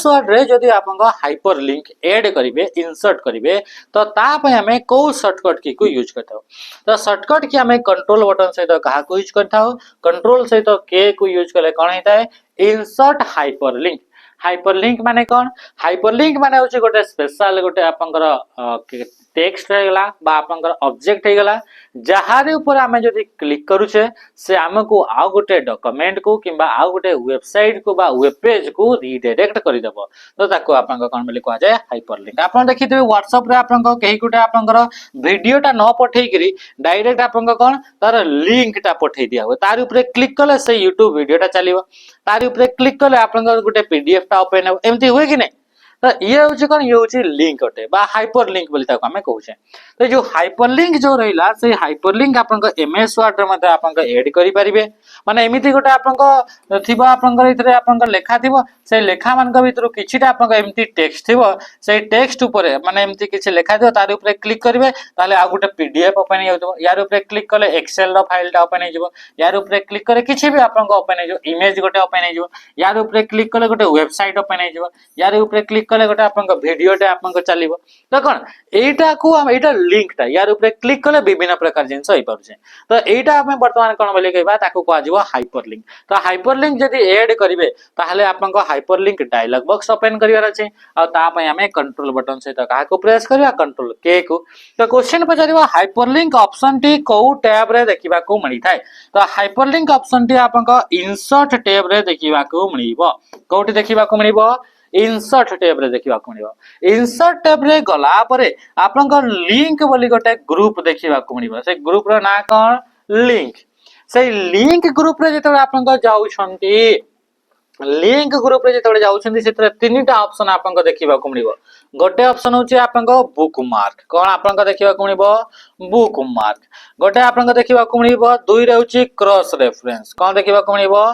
Word रे जदी आपन हाइपरलिंक ऐड करिवे इंसर्ट करिवे तो ता पे हमें को शॉर्टकट की को यूज करथाओ। तो शॉर्टकट की हमें कंट्रोल बटन सहित कहा को यूज करथाओ कंट्रोल सहित के को यूज करले कोन हेता है इंसर्ट हाइपरलिंक हाइपरलिंक माने कौन हाइपरलिंक माने होची गोटे स्पेशल गोटे आपनकर टेक्स्ट हेगला बा आपनकर ऑब्जेक्ट हेगला जहारे ऊपर आमे जदि क्लिक करूचे से हमको आउ गोटे डॉक्यूमेंट को किबा आउ गोटे वेबसाइट को बा वेब पेज को रिडायरेक्ट करि देबो तो ताको आपनकर कोन बोली कहा जाय हाइपरलिंक आपन देखिथिबे WhatsApp रे आपनकर केही गोटे आपनकर वीडियोटा न पठेई करी डायरेक्ट आपनकर कोन तार लिंकटा पठेई दिया हो तार ऊपर क्लिक कले से YouTube वीडियोटा चलिबो तार ऊपर क्लिक कले आपनकर गोटे PDF टा ओपन हो एमती होय कि नै तो ये हूँ कौन ये हूँ लिंक अटे बा हाइपर लिंक बोली ताको हमें कहूचे तो जो हाइपर लिंक जो रहिला से हाइपर लिंक आपन MS वर्ड रे मते आपन ऐड करि परिबे माने एमिति गोटे आपन थिबा आपन इथरे आपन लेखा थिबो से लेखा मान के भीतर किछिटा आपन एमिति टेक्स्ट थिबो से टेक्स्ट ऊपर माने एमिति किछि लेखा थिबो तार ऊपर क्लिक करिवे ताले आ गोटे PDF ओपन हो जइबो यार ऊपर क्लिक कले एक्सेल रो फाइल टा ओपन हो जइबो यार ऊपर क्लिक करे किछि भी आपन ओपन हो जइबो इमेज गोटे ओपन हो जइबो यार ऊपर क्लिक कले गोटे वेबसाइट ओपन हो जइबो यार ऊपर क्लिक कले गोटे आपन वीडियोटे आपन चलिबो तो कोन एटा को हम एटा लिंकटा यार ऊपर क्लिक कले विभिन्न प्रकार जिंस होई पारुछे तो एटा हम वर्तमान कोन बोली कहबा ताको को आजिबो हाइपरलिंक तो हाइपरलिंक जदी ऐड करिवे ताहले आपन को हाइपरलिंक डायलॉग बॉक्स ओपन करिवार अछि आ ता पय हमें कंट्रोल बटन से का को प्रेस करिया कंट्रोल के को तो क्वेश्चन पचारिबो हाइपरलिंक ऑप्शन टी को टैब रे देखिबा को मळि थाए तो हाइपरलिंक ऑप्शन टी आपन को इंसर्ट टैब रे देखिबा को मळिबो कोठी देखिबा को मळिबो इंसर्ट टैब रे देखिबा को मिलिबो इंसर्ट टैब रे गला परे आपनकर लिंक बोली गोटे ग्रुप देखिबा को मिलिबो से ग्रुप रो ना कोन लिंक से लिंक ग्रुप रे जेतबे आपनकर जाउछंती लिंक ग्रुप रे जेतबे जाउछंती सेतरे तीनटा ऑप्शन आपनकर देखिबा को मिलिबो गोटे ऑप्शन होचे आपनकर बुकमार्क कोन आपनकर देखिबा को मिलिबो बुकमार्क गोटे आपनकर देखिबा को मिलिबो दुई रे होची क्रॉस रेफरेंस कोन देखिबा को मिलिबो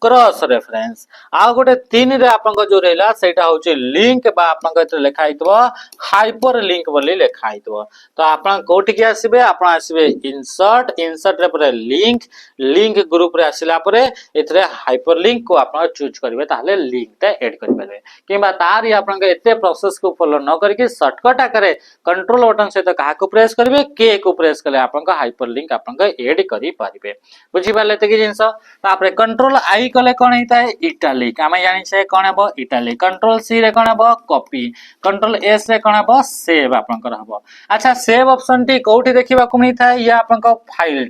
क्रॉस रेफरेंस आ गोटे तीन रे आपन जो रहला सेटा होचे लिंक बा आपन के लिखा हितबो हाइपर लिंक बोली लिखा हितबो तो आपन कोठी के आसीबे आपन आसीबे इंसर्ट रे पर लिंक लिंक ग्रुप रे आसिला परे एथरे हाइपर लिंक को आपन चूज करबे ताले लिंक ता ऐड कर परबे किबा तार या आपन के एते प्रोसेस को फॉलो न करके शॉर्टकट आकरे कंट्रोल बटन से तो कहा को प्रेस करबे के को प्रेस करले आपन का हाइपर लिंक आपन का ऐड करि पारिबे बुझी पाले ते की जिंस तापरे कंट्रोल आई कले कोन हेता है इटालिक आमे जानि छे कोन हेबो इटालिक कंट्रोल सी रे कोन हेबो कॉपी कंट्रोल एस रे कोन हेबो सेव आपन कर हबो अच्छा सेव ऑप्शन टी कोठी देखिबा को मिलि थाए या आपन को फाइल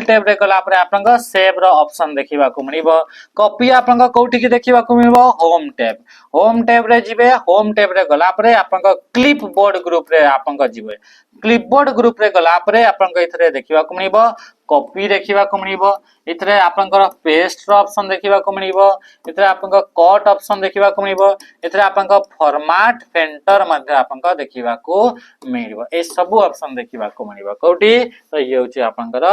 टैब रे गला पर आपन को सेव रो ऑप्शन देखिबा को मिलिबो कॉपी आपन को कोठी के देखिबा को मिलिबो होम टैब रे जिबे होम टैब रे गला पर आपन को क्लिपबोर्ड ग्रुप रे आपन को जिबे क्लिपबोर्ड ग्रुप रे गला पर आपन को इथरे देखिबा को मिलिबो कॉपी देखिबा को मिलिबो इथरे आपनकर पेस्ट रो ऑप्शन देखिबा को मिलिबो इथरे आपनकर कट ऑप्शन देखिबा को मिलिबो इथरे आपनकर फॉर्मेट फेंटर मध्ये आपनकर देखिबा को मिलिबो ए सब ऑप्शन देखिबा को मिलिबो कोठी तो ये होची आपनकर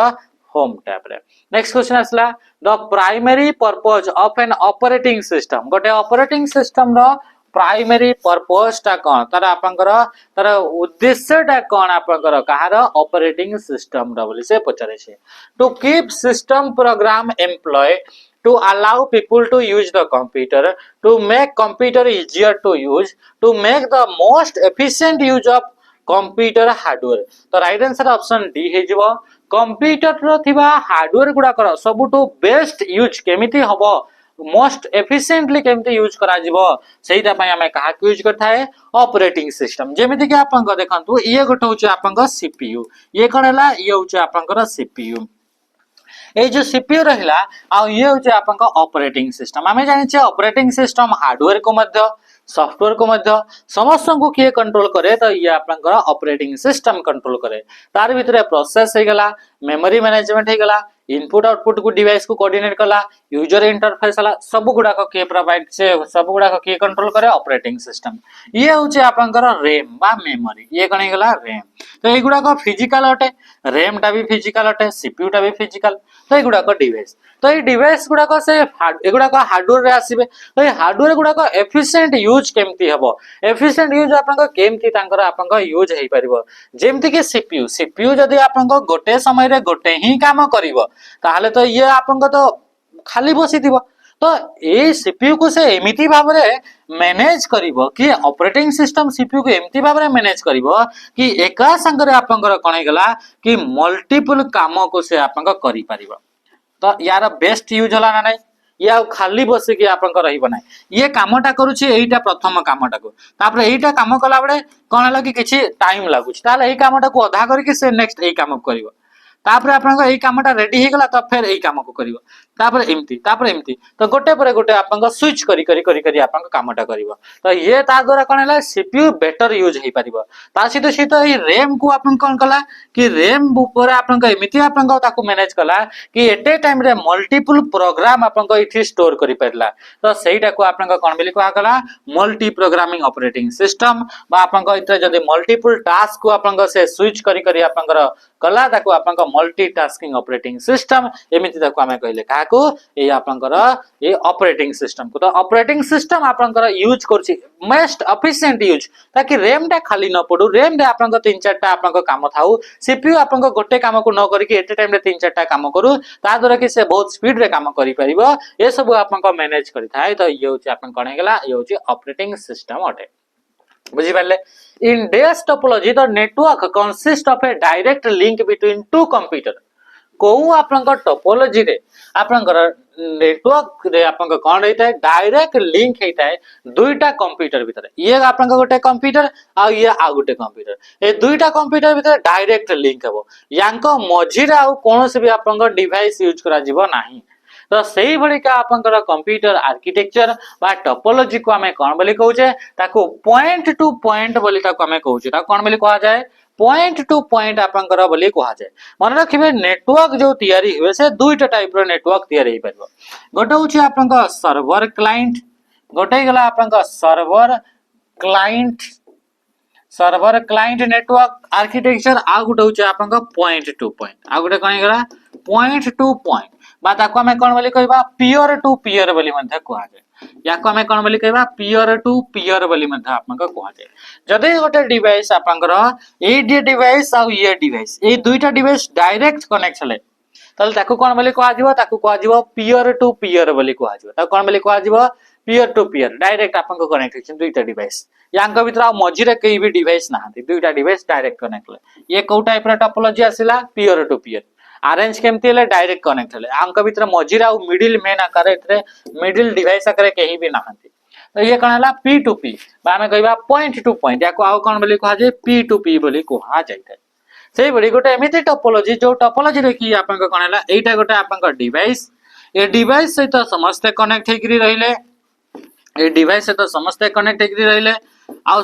होम टैब रे नेक्स्ट क्वेश्चन आसला the primary purpose of N operating system गोटे ऑपरेटिंग सिस्टम रो प्राइमरी पर्पस टा कोन तार आपनकर तार उद्देश्य टा कोन आपनकर कहार ऑपरेटिंग सिस्टम रो बोली से पचारे छे to keep system program employ to allow people to use the computer to make computer easier to use to make the most efficient use of computer hardware तो राइट आंसर ऑप्शन डी हे जिवो computer रो थिबा hardware गुडा कर सबटू best use केमिति हबो most efficiently केमते use करा जिवो सेहिता पय हमें कहा यूज करथा है ऑपरेटिंग सिस्टम जेमिति कि आपन को देखंतु ये गोटे होचे आपन को सीपीयू ये कोन हला ये होचे आपन को सीपीयू ए जो सीपीयू रहला आ ये होचे आपन को ऑपरेटिंग सिस्टम हमें जानि छे ऑपरेटिंग सिस्टम हार्डवेयर को मध्य सॉफ्टवेयर को मध्य समस्त को किए कंट्रोल करे तो ये आपन ऑपरेटिंग सिस्टम कंट्रोल करे तार भीतर प्रोसेस हे गला मेमोरी मैनेजमेंट हे गला इनपुट आउटपुट को डिवाइस को कोऑर्डिनेट कला यूजर इंटरफेस हला सब गुडा को के प्रोवाइड से सब गुडा को के कंट्रोल करे ऑपरेटिंग सिस्टम ये होचे आपन रैम बा मेमोरी ये कने गला रैम तो ए गुडा को फिजिकल अटे रैम टा भी फिजिकल अटे सीपीयू टा भी फिजिकल तो ए गुडा को डिवाइस तो ए डिवाइस गुडा को से ए गुडा को हार्डवेयर रे आसीबे तो ए हार्डवेयर गुडा को एफिशिएंट यूज केमती हबो एफिशिएंट यूज आपन को केमती तांकर आपन को यूज हेई परिबो जेमति के सीपीयू जदी आपन को गोटे समय रे गोटे ही काम करिवो ताहले तो ये आपन को तो खाली बसी दिबो तो ए सीपीयू को से एमिति भाबरे मैनेज करिवो कि ऑपरेटिंग सिस्टम सीपीयू को एमिति भाबरे मैनेज करिवो कि एका संगरे आपन कोन गला कि मल्टीपल काम को से आपन को करि परिबो तो यार बेस्ट यूज होला ना नै ये आ खाली बसिकी आपंक रहिबो नै ये कामटा करूछि एइटा प्रथम कामटा को तापर एइटा काम कला बडे कोन हला कि किछि टाइम लागुछि ताले एइ कामटा को अधा करिके से नेक्स्ट एइ काम करिवो तापर आपन एई कामटा रेडी हे गला त फिर एई काम को करिवो तापर एमती तो गोटे पर गोटे आपन स्विच करी करी करी करी आपन कामटा करिवो तो ये ता द्वारा कोन हला सीपीयू बेटर यूज हे परिवो ता सहित सहित एई रैम को आपन कोन कला कि रैम ऊपर आपन एमिति आपन ताको मैनेज कला कि एट ए टाइम रे मल्टीपल प्रोग्राम आपन इथि स्टोर करि परला तो सेइटा को आपन कोन बेली कहा कला मल्टी प्रोग्रामिंग ऑपरेटिंग सिस्टम बा आपन इतरे जदी मल्टीपल टास्क को आपन से स्विच करी करी आपन कला ताको आपन मल्टीटास्किंग ऑपरेटिंग सिस्टम एमिति ताको हमें कहले काको ए आपनकर ए ऑपरेटिंग सिस्टम को तो ऑपरेटिंग सिस्टम आपनकर यूज करछि मोस्ट एफिशिएंट यूज ताकि रैम टा खाली न पडू रैम रे आपनकर तीन चारटा आपनकर काम थाउ सीपीयू आपनकर गोटे काम को न करिकि एट टाइम रे तीन चारटा काम करू ता द्वारा कि से बहुत स्पीड रे काम करि परिबो ए सब आपनकर मैनेज करि थाए तो ये होछि आपन कोन हेगला ये होछि ऑपरेटिंग सिस्टम अटे बुझी पाले in DAS topology the network consists of a direct link between two computer को आपनका टोपोलॉजी रे आपनकर नेटवर्क रे आपनका कोन रहता डायरेक्ट लिंक हेता है दुईटा कंप्यूटर भीतर ये आपनका गोटे कंप्यूटर आ ये आ गोटे कंप्यूटर ए दुईटा कंप्यूटर भीतर डायरेक्ट लिंक हेबो यांको मझिरे आ कोन से भी आपनका डिवाइस यूज करा जिवो नाही तो सही भली का आपनकर कंप्यूटर आर्किटेक्चर बा टोपोलॉजी को हमें कोन बोली कहउछे ताको पॉइंट टू पॉइंट बोली ताको हमें कहउछे ता कोन बोली कहा जाए पॉइंट टू पॉइंट आपनकर बोली कहा जाए मन रखिबे नेटवर्क जो तयारी हुए से दुईटा टाइप रो नेटवर्क तयारी हे परबो गोटे होछि आपनकर सर्वर क्लाइंट गोटे गला आपनकर सर्वर क्लाइंट नेटवर्क आर्किटेक्चर आ गोटे होछि आपनकर पॉइंट टू पॉइंट आ गोटे कोन गला पॉइंट टू पॉइंट बा ताको हमें कोन बोली कहबा पीयर टू पीयर बोली मध्ये कहा जाए याको हमें कोन बोली कहबा पीयर टू पीयर बोली मध्ये आपनका कहा जाए जदे गोटे डिवाइस आपनकर ए डिवाइस आ ये डिवाइस ए दुईटा डिवाइस डायरेक्ट कनेक्ट हले तल ताको कोन बोली कहा जिवो ताको कहा जिवो पीयर टू पीयर बोली कहा जिवो ताको कोन बोली कहा जिवो पीयर टू पीयर डायरेक्ट आपनका कनेक्शन दुईटा डिवाइस यांका भीतर आ मझिरे कई भी डिवाइस नाहंती दुईटा डिवाइस डायरेक्ट कनेक्ट हले ये को टाइप रा टोपोलॉजी आसिला पीयर टू पीयर अरेंज केमती ले डायरेक्ट कनेक्ट हले आंका भीतर मझिरे आ मिडिल मेन आकार एथरे मिडिल डिवाइस आकार कहीं भी नाहंती तो ये कण हला P2P बा हमें कहबा पॉइंट टू पॉइंट याको आ कोन बोली कहा जे P2P बोली कहा जायते सेही बडी गोटे एमिति टोपोलॉजी जो टोपोलॉजी रे की आपन कोन हला एटा गोटे आपन डिवाइस ए डिवाइस से तो समस्त कनेक्ट हेकरी रहिले ए डिवाइस से तो समस्त कनेक्ट हेकरी रहिले आ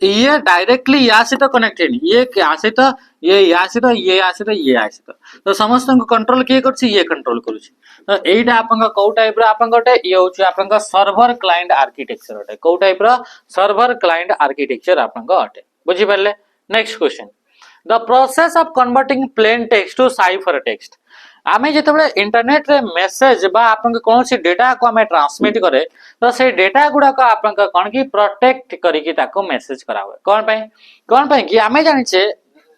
ये डायरेक्टली या से तो कनेक्ट है ये क्या से तो ये या से तो ये या से तो ये या से तो समस्त को कंट्रोल किए करछि ये कंट्रोल करूछि तो एटा आपन का को टाइप रो आपन गोटे ये होछि आपन का सर्वर क्लाइंट आर्किटेक्चर अटे को टाइप रो सर्वर क्लाइंट आर्किटेक्चर आपन का अटे बुझि परले next question the process of converting plain text to cipher text आमे जेतबे इंटरनेट रे मेसेज बा आपन के कोनोसी डेटा को हमें ट्रांसमिट करे तो से डेटा गुडा को आपन का कोन की प्रोटेक्ट करी की ताको मेसेज करावे कोन पय कि आमे जानि छे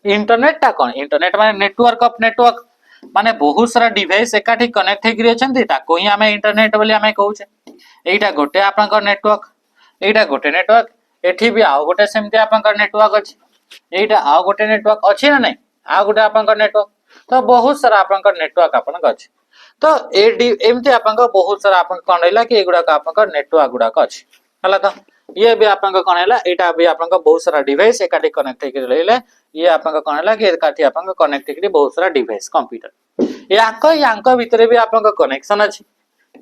इंटरनेट ता कोन इंटरनेट माने नेटवर्क ऑफ नेटवर्क माने बहुत सारा डिवाइस एकाठी कनेक्ट हे करी अछंती ताको ही हमें इंटरनेट बोली हमें कहू छे एटा गोटे आपन का नेटवर्क एटा गोटे नेटवर्क एठी भी आउ गोटे सेमते आपन का नेटवर्क अछि एटा आउ गोटे नेटवर्क अछि ना नै आ गोटे आपन का नेटवर्क तो बहुत सारा आपन का नेटवर्क आपन का अछि तो एमते आपन का बहुत सारा आपन कोन रहला कि एगुडा का आपन का नेटवर्क गुडा का अछि हला तो ये भी आपन का कोन हैला एटा भी आपन का बहुत सारा डिवाइस एकाठी कनेक्ट हे करी रहले ये आपन का कोन हैला कि एकाठी आपन का कनेक्ट हे करी बहुत सारा डिवाइस कंप्यूटर यांका भीतर भी आपन का कनेक्शन अछि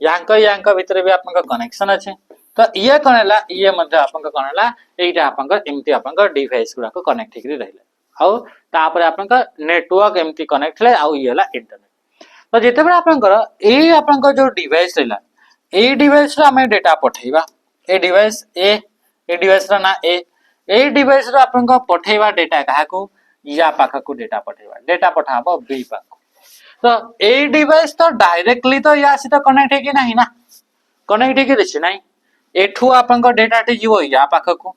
यांका भीतर भी आपन का कनेक्शन अछि तो ये कोन हैला ये मध्ये आपन का कोन हैला एटा आपन का एमती आपन का डिवाइस गुडा को कनेक्ट हे करी रहले आउ तापर आपन का नेटवर्क एमती कनेक्ट ले आउ ये ला इंटरनेट तो जेते बेला आपन कर ए आपन का जो डिवाइस रहला ए डिवाइस रा हमें डेटा पठेबा ए डिवाइस रा ना ए डिवाइस रा आपन का पठेबा डेटा काहा को या पाखा को डेटा पठाबो बी पाखा तो ए डिवाइस तो डायरेक्टली तो या से तो कनेक्ट है कि नहीं ना कनेक्ट है कि दिस नहीं एठू आपन का डेटा टे जीवो या पाखा को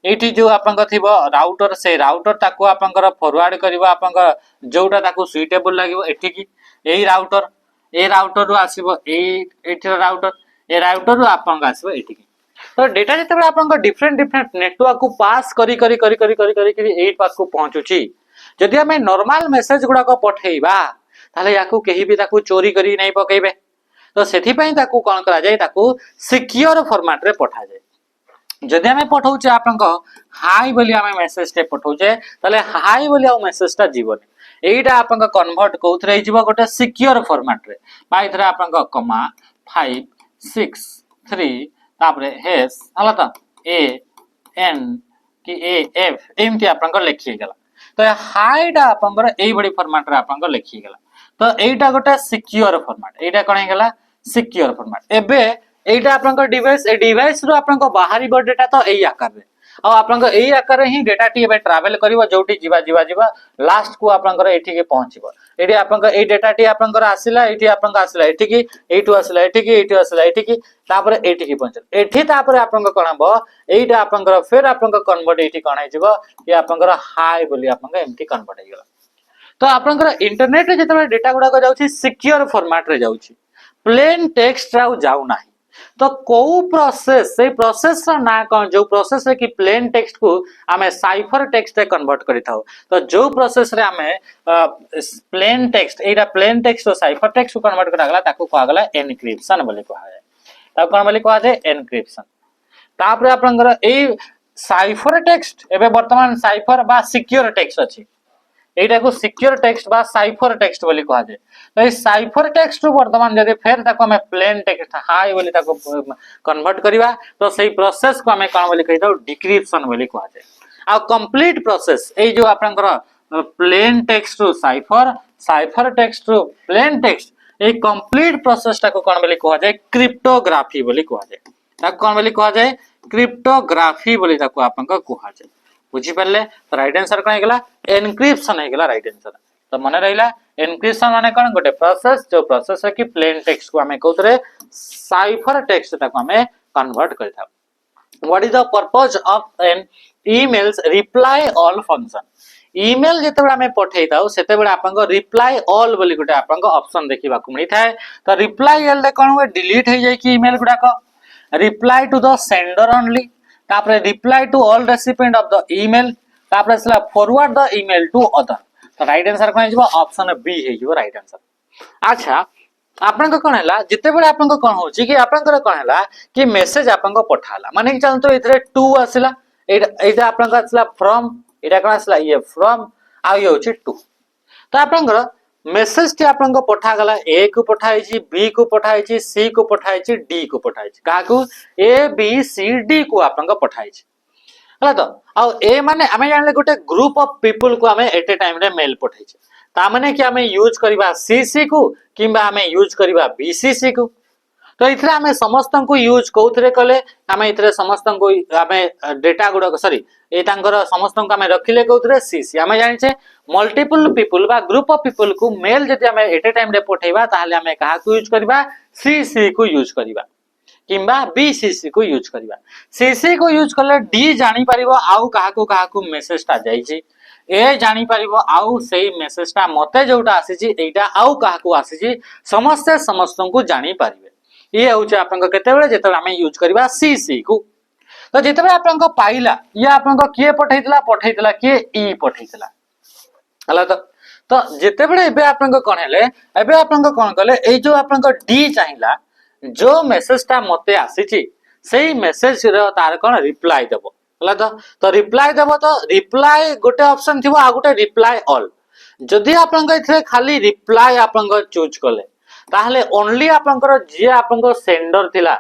एठी जो आपन का थिबो राउटर से राउटर ताको आपन का फॉरवर्ड करबो आपन का जोटा ताको सुइटेबल लागिवो एठी की ए राउटर रु आसीबो एठी राउटर ए राउटर रु आपन का आसीबो एठी की तो डेटा जते बेला आपन का डिफरेंट नेटवर्क को पास करी एट पास को पहुंचुची जदि हमें नॉर्मल मेसेज गुडा को पठेइबा ताले याकू केही भी ताकू चोरी करी नै पकेइबे तो सेथि पई ताकू कोन करा जाय ताकू सिक्योर फॉर्मेट रे पठा जाय जदि आमे पठाउचे आपन को हाई बोली आमे मेसेज टे पठाउचे तले हाई बोली आ मेसेज टा जीवनी एइटा आपन को कन्वर्ट कोथरे हिजबो गोटे सिक्योर फॉर्मेट रे बा इथरे आपन को कमा 5 6 3 तापरे हेस हला त ए एन कि ए एफ एमती आपन को लिखि गेला तो हाई डा आपन को एई बडी फॉर्मेट रे आपन को लिखि गेला तो एइटा गोटे सिक्योर फॉर्मेट एइटा कोन गेला सिक्योर फॉर्मेट एबे एइटा आपन डिवाइस ए डिवाइस रो आपन बाहरी बो डेटा तो एई आकार रे आ आपन एई आकार रे ही डेटा टी एबे ट्रैवल करिवो जोटी जीवा लास्ट को आपन एठी के पहुंचीबो एठी आपन एई डेटा टी आपन आसिला एठी आपन आसिला एठी की एठु आसिला एठी की एठु आसिला एठी की तापर एठी की पहुंचल एठी तापर आपन कोन हबो एइटा आपन फिर आपन कन्वर्ट एठी कोन आइजिबो ये आपन हाई बोली आपन एमटी कन्वर्ट आइगला तो आपन इंटरनेट रे जतबे डेटा गुडा को जाउची सिक्योर फॉर्मेट रे जाउची प्लेन टेक्स्ट राउ जाउ नाही तो को प्रोसेस से प्रोसेस रा ना कोन जो प्रोसेस रे कि प्लेन टेक्स्ट को हमें साइफर टेक्स्ट रे कन्वर्ट करि थाउ तो जो प्रोसेस रे हमें प्लेन टेक्स्ट एटा प्लेन टेक्स्ट तो साइफर टेक्स्ट को कन्वर्ट करागला ताको कहगला एनक्रिप्शन बोली कहा जाय ताको कोन बोली कहा जाय एनक्रिप्शन तापर आपन ए साइफर टेक्स्ट एबे वर्तमान साइफर बा सिक्योर टेक्स्ट अछि एटा को सिक्योर टेक्स्ट बा साइफर टेक्स्ट बोली कहा जाय तो ए साइफर टेक्स्ट वर्तमान जदि फेर ताको हमें प्लेन टेक्स्ट हाई बोली ताको कन्वर्ट करिवा तो सही प्रोसेस को हमें कोन बोली कहितो डिक्रिप्शन बोली कहा जाय आ कंप्लीट प्रोसेस ए जो आपनकर plain text to cipher cipher text to plain text ए कंप्लीट प्रोसेस ताको कोन बोली कहा जाय क्रिप्टोग्राफी बोली कहा जाय ताको कोन बोली कहा जाय क्रिप्टोग्राफी बोली ताको आपनका कहा जाय बुझी परले तो राइट आंसर कोन हेगला एनक्रिप्शन हेगला राइट आंसर तो मन रहिला एनक्रिप्शन माने कोन गोटे प्रोसेस जो प्रोसेस है कि प्लेन टेक्स्ट को हमें कोतरे साइफर टेक्स्ट ताको हमें कन्वर्ट करथा what is the purpose of an email's reply all function email जेतेबे हमें पठेइताउ सेतेबे आपन रिप्लाई ऑल बोली गोटे आपन ऑप्शन देखिबा को मिली थाए तो रिप्लाई ऑल ले कोन हो डिलीट हे जाय कि ईमेल गुडा को reply to the sender only तापर reply to all recipient of the email तापर सला forward the email to other तो राइट आंसर कोन हिजबो ऑप्शन बी हिजबो राइट आंसर अच्छा आपन को कोन हला जते बेले आपन को कोन होची कि आपन को कोन हला कि मेसेज आपन को पठाला माने कि चलतो इथरे 2 आसिला एटा आपन को आसिला फ्रॉम एटा कोन आसिला ये फ्रॉम आ ये होची 2 तो आपन को मेसेज टी आपन को पठा गला ए को पठाई छी बी को पठाई छी सी को पठाई छी डी को पठाई छी का को ए बी सी डी को आपन को पठाई छी हला तो आ ए माने हमें जानले गोटे ग्रुप ऑफ पीपल को हमें एट ए टाइम रे मेल पठाई छी ता माने कि हमें यूज करबा सीसी को किबा हमें यूज करबा बीसीसी को तो इथरे हमें समस्त को यूज कोथरे कले हमें इथरे समस्त को हमें डेटा गुडा सॉरी ए तांकर समस्त को हमें रखिले कोथरे सीसी हमें जानि छे मल्टीपल पीपल बा ग्रुप ऑफ पीपल को मेल जति हमें एट ए टाइम रे पठेबा ताहले हमें कहा को यूज करबा सीसी को यूज करबा किबा बीसीसी को यूज करबा सीसी को यूज करले डी जानि परिबो आउ कहा को मेसेज टा जाई छी ए जानि परिबो आउ सेही मेसेज टा मते जोटा आसी छी एटा आउ कहा को आसी छी समस्त को जानि परिबे ये होचे आपन को केते बेले जेते हमें यूज करबा सीसी को तो जेते बेले आपन को पाइला या आपन को किए पठैतला किए ई पठैतला हला तो जेते बेले एबे आपन को कोन हेले एबे आपन को कोन कले ए जो आपन को डी चाहिला जो मेसेज ता मते आसी छी सेही मेसेज रो तार कोन रिप्लाई देबो हला तो रिप्लाई देबो तो रिप्लाई गोटे ऑप्शन थिबो आ गोटे रिप्लाई ऑल जदी आपन को इथे खाली रिप्लाई आपन को चूज कले ताहले ओनली आपनकर जे आपनकर सेंडर थिला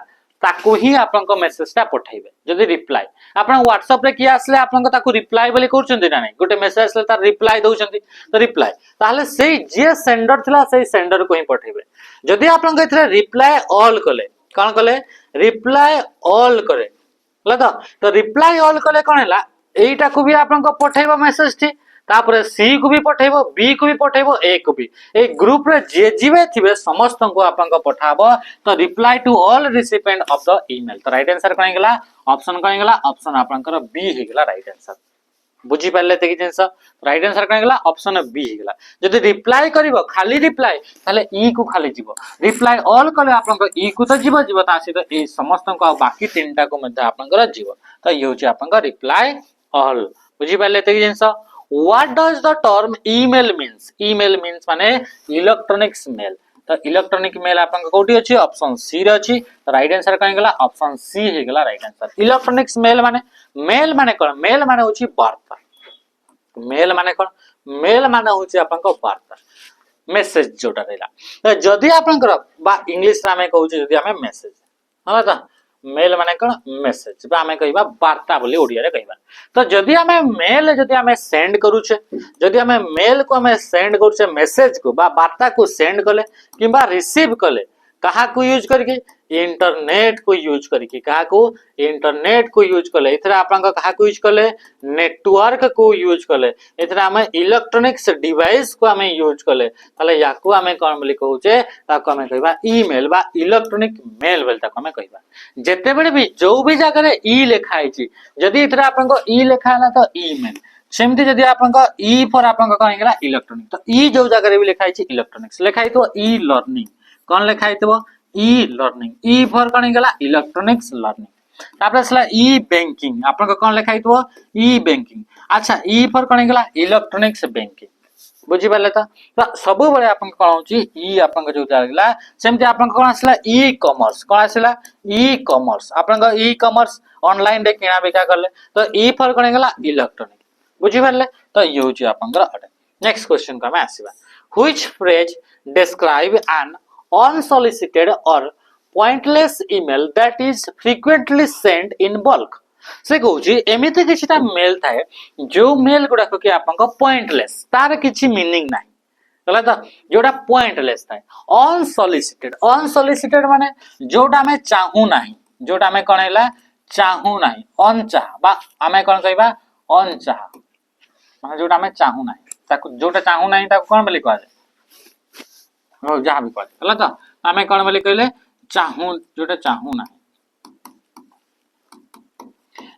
ताकू ही आपनकर मेसेज ता पठाइबे जदी रिप्लाई आपन व्हाट्सएप रे किया आसले आपनकर ताकू रिप्लाई बोली करचंती ना नै गोटे मेसेज आसले तार रिप्लाई दउचंती तो रिप्लाई ताहले सेही जे सेंडर थिला सेही सेंडर को ही पठाइबे जदी आपनकर इथरे रिप्लाई ऑल कले कोन कले रिप्लाई ऑल करे हला तो रिप्लाई ऑल कले कोन हला एटा को भी आपनकर पठाइबो मेसेज थी तापर सी को भी पठेबो बी को भी पठेबो ए को भी ए ग्रुप रे जे जीवे थिबे समस्त को आपन को पठाबो तो reply to all recipient of the email तो राइट आंसर कोन गेला ऑप्शन आपन कर बी हे गेला राइट आंसर बुझी पाले ते कि जिंस राइट आंसर कोन गेला ऑप्शन बी हे गेला जदी रिप्लाई करिवो खाली रिप्लाई ताले ई को खाली जीवो रिप्लाई ऑल कले आपन को ई को तो जीवो तासी तो ए समस्त को बाकी तीनटा को मध्ये आपन कर जीवो तो ये होची आपन का रिप्लाई ऑल बुझी पाले ते कि जिंस What does the term email means? Email means माने electronics mail. तो इलेक्ट्रॉनिक मेल आपन कोठी अछि ऑप्शन सी रे अछि तो राइट आंसर कहीं गला ऑप्शन सी हे गला राइट आंसर इलेक्ट्रॉनिक्स मेल माने कोन मेल माने होछि वार्ता मेल माने कोन मेल माने होछि आपन को वार्ता मेसेज जोटा रहला तो जदी आपन बा इंग्लिश रे हमें कहउछि जदी हमें मेसेज होला त मेल माने कोन मेसेज बा हमें कहबा वार्ता बोली ओडिया रे कहबा तो जदी हमें मेल जदी हमें सेंड करूछे जदी हमें मेल को हमें सेंड करूछे मेसेज को बा वार्ता को सेंड कले किबा रिसीव कले कहा को यूज करके इंटरनेट को यूज करके कहा को इंटरनेट को यूज कले इथरा आपन को कहा को यूज कले नेटवर्क को यूज कले इथरा हमें इलेक्ट्रॉनिक्स डिवाइस को हमें यूज कले ताले याकू हमें कोन बोली कहउचे ताको हमें कहबा ईमेल बा इलेक्ट्रॉनिक मेल बोल ताको हमें कहबा जेते बेले भी जो भी जगह रे ई लिखा आइछि जदी इथरा आपन को ई लिखा हला तो ईमेल सेमती जदी आपन को ई फॉर आपन को कहन गेला इलेक्ट्रॉनिक तो ई जो जगह रे भी लिखा आइछि इलेक्ट्रॉनिक्स लिखाइ तो ई लर्निंग कोन लिखाइ तो ई लर्निंग ई फॉर कहन गेला इलेक्ट्रॉनिक्स लर्निंग तापर असला ई बैंकिंग आपन को कोन लिखाइ तो ई बैंकिंग अच्छा ई फॉर कहन गेला इलेक्ट्रॉनिक्स बैंकिंग बुझी पाले तो सब बळे आपन कोन होची ई आपन को जो लागला सेमती आपन कोन आसला ई कॉमर्स कोन आसला ई कॉमर्स आपन को ई कॉमर्स ऑनलाइन रे किना बिका करले तो ई फॉर कहन गेला इलेक्ट्रॉनिक बुझी पाले तो ये होची आपन को अटे नेक्स्ट क्वेश्चन का मैं आसीबा which phrase describe an unsolicited or pointless email that is frequently sent in bulk से कहूची एमिति किछटा मेल थाए जो मेल गुडा को कि आपन को पॉइंटलेस तार किछि मीनिंग नाही होला त जोटा पॉइंटलेस थाए अनसॉलिसिटेड माने जोटा हमें चाहू नाही जोटा हमें कणैला चाहू नाही अनचाह बा हमें कोन कहबा अनचाह माने जोटा हमें चाहू नाही ताको जोटा चाहू नाही ताको कोन बोली कहले हो जहाँ भी कहले होला त हमें कोन बोली कहले चाहू जोटा चाहू नाही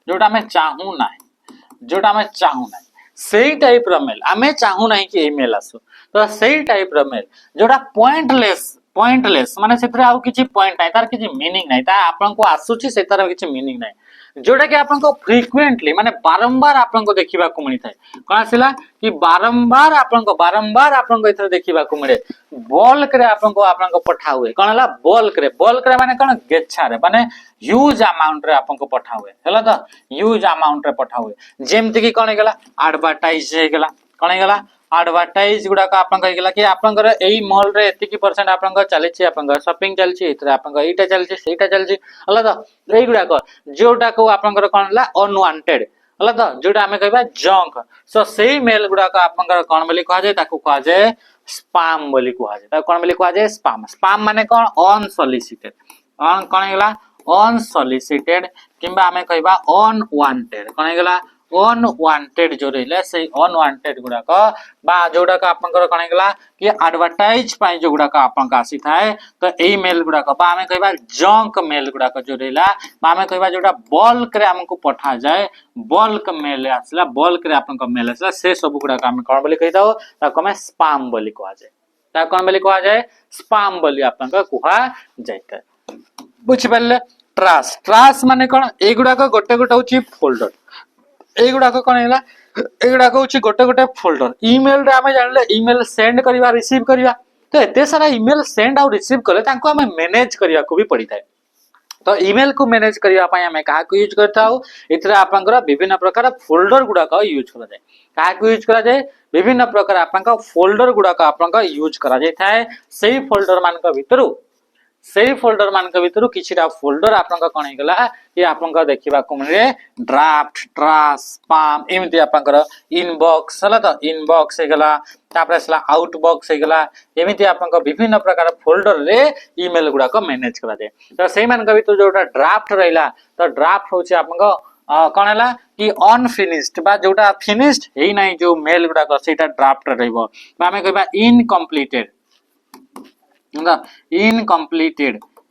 जोटा हमें चाहू नाही जोटा हमें चाहू नाही सेही टाइप रो मेल हमें चाहू नाही कि ईमेल आसो तो सेही टाइप रो मेल जोटा पॉइंटलेस माने सेतरे आउ किछि पॉइंट नाही तार किछि मीनिंग नाही ता आपन को आसुछि सेतार किछि मीनिंग नाही जोटा कि आपन को फ्रीक्वेंटली माने बारंबार आपन को देखिबा को मिली थाए कोन आसिला कि बारंबार आपन को इथरे देखिबा को मिले बल्क रे आपन को पठा हुए कोन हला बल्क रे माने कोन गेच्छा रे माने ह्यूज अमाउंट रे आपन को पठा हुए हला त ह्यूज अमाउंट रे पठा हुए जेमति कि कोन गेला एडवर्टाइज हे गेला कोन गेला एडवर्टाइज गुडा का आपन कहि गेला कि आपन कर एई मॉल रे एति की परसेंट आपन को चले छी आपन को शॉपिंग चल छी इतरे आपन को एटा चल छी सेटा चल छी हला त एई गुडा को जोटा को आपन कर कोन ला अनवांटेड हला त जोटा हमें कहबा जंक सो सेही मेल गुडा का आपन कर कोन बोली कहा जाय ताको कहा जाय स्पैम बोली कहा जाय ता कोन बोली कहा जाय स्पैम माने कोन अनसॉलिसिटेड कोन गेला अनसॉलिसिटेड किबा हमें कहबा अनवांटेड कोन गेला अनवांटेड जो रहले से अनवांटेड गुडा का बा जोडा का आपन कर कोन गेला कि एडवर्टाइज पाई जो गुडा का आपन का आसी थाए तो एई मेल गुडा का बा हमें कहबा जंक मेल गुडा का जो रहला बा हमें कहबा जोडा बल्क रे हमको पठा जाए बल्क मेल आसला बल्क रे आपन को मेल आसला से सब गुडा का हम कोन बोली कहिताओ ताको हमें स्पैम बोली कहा जाए ता कोन बोली कहा जाए स्पैम बोली आपन का कहा जायता बुझ पल्ले ट्राश माने कोन ए गुडा का गोटे होची फोल्डर एगुडा को कोन हैला एगुडा को होची गोटे फोल्डर ईमेल रे हमें जानले ईमेल सेंड करिवा रिसीव करिवा तो एते सारा ईमेल सेंड और रिसीव कले तांको हमें मैनेज करिया को भी पड़ी थाए तो ईमेल को मैनेज करिया पई हमें कहा को यूज करता हो इतरे आपनकर विभिन्न प्रकार फोल्डर गुडा का यूज करा जाय कहा को यूज करा जाय विभिन्न प्रकार आपनका फोल्डर गुडा का आपनका यूज करा जाय थाए सेही फोल्डर मान का भीतरु सेही फोल्डर मान के भीतर किछिटा फोल्डर आपन का कोन गेला कि आपन का देखिबा को मिले ड्राफ्ट ट्राश स्पैम एमिति आपन कर इनबॉक्स हला त इनबॉक्स हे गेला तापर असला आउटबॉक्स हे गेला एमिति आपन का विभिन्न प्रकार फोल्डर रे ईमेल गुडा को मैनेज करा दे तो सेही मान के भीतर जोटा ड्राफ्ट रहिला तो ड्राफ्ट होची आपन का कोन हला कि अनफिनिश्ड बा जोटा फिनिश्ड हेई नै जो मेल गुडा को सेटा ड्राफ्ट रहइबो बा हमें कहबा इनकम्प्लीटेड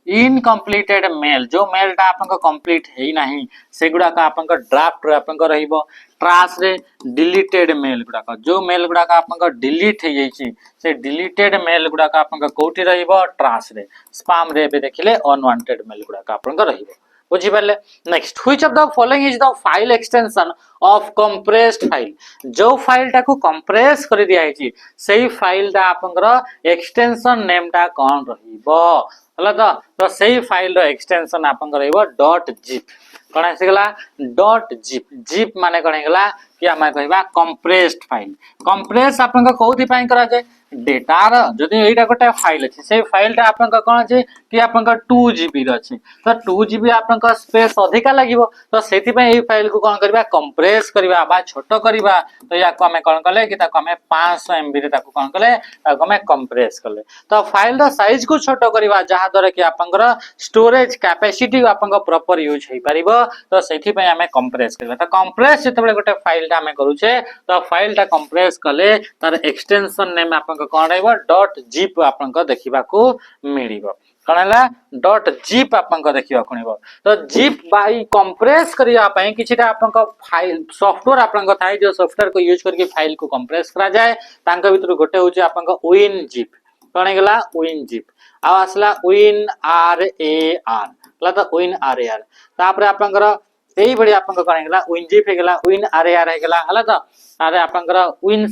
इनकम्प्लीटेड मेल जो मेल ता आपन को कंप्लीट हेई नाही से गुडा का आपन को ड्राफ्ट रे आपन को रहइबो ट्राश रे डिलीटेड मेल गुडा का जो मेल गुडा का आपन को डिलीट हे जाई छी से डिलीटेड मेल गुडा का आपन को कोठी रहइबो ट्राश रे स्पैम रे बे देखिले अनवांटेड मेल गुडा का आपन को रहइबो बुझी पारे। Next which of the following is the file extension of compressed file, जो फाइल टा को कंप्रेस कर दिया है सेही फाइल टा आपनकर एक्सटेंशन नेम टा कोन रहिबो हला तो सेही फाइल रो एक्सटेंशन आपनकर रहिबो डॉट जिप कोन आसीगला डॉट जिप जिप माने कोन हेगला कि आमे कहबा कंप्रेस्ड फाइल कंप्रेस आपनका कोथि पई करा जाय डेटा र जदि एटा गोटे फाइल अछि से फाइल टा आपनका कोन अछि कि आपनका 2 जीबी र अछि तो 2 जीबी आपनका स्पेस अधिका लागिवो तो सेति पई ए फाइल को कोन करबा कंप्रेस करबा बा छोटो करबा तो या को हमें कोन कले कि ताको हमें 500 एमबी रे ताको कोन कले ताको हमें कंप्रेस करले तो फाइल रो साइज को छोटो करबा जहा द्वारा कि आपनकर स्टोरेज कैपेसिटी आपनका प्रॉपर यूज हे परिबो तो सेति पई हमें कंप्रेस करबा तो कंप्रेस जतबे गोटे फाइल टा हमें करूछे तो फाइल टा कंप्रेस कले तार एक्सटेंशन नेम आपनका कोन रहइबो डॉट जिप आपनका देखिबा को मिलिबो कोन हला डॉट जिप आपनका देखिबा कोनिबो तो जिप बाई कंप्रेस करिया पई किछटा आपनका फाइल सॉफ्टवेयर आपनका थाई जो सॉफ्टवेयर को यूज करके फाइल को कंप्रेस करा जाय तांका भीतर गोटे होची आपनका विन जिप कोन हेगला विन जिप आ आसला विन आर ए आर ला तो विन आर ए आर तापर आपनकर एई बडी आपनका कोन हेगला विन जिप हेगला विन आर ए आर हेगला हला तो अरे आपनकर विन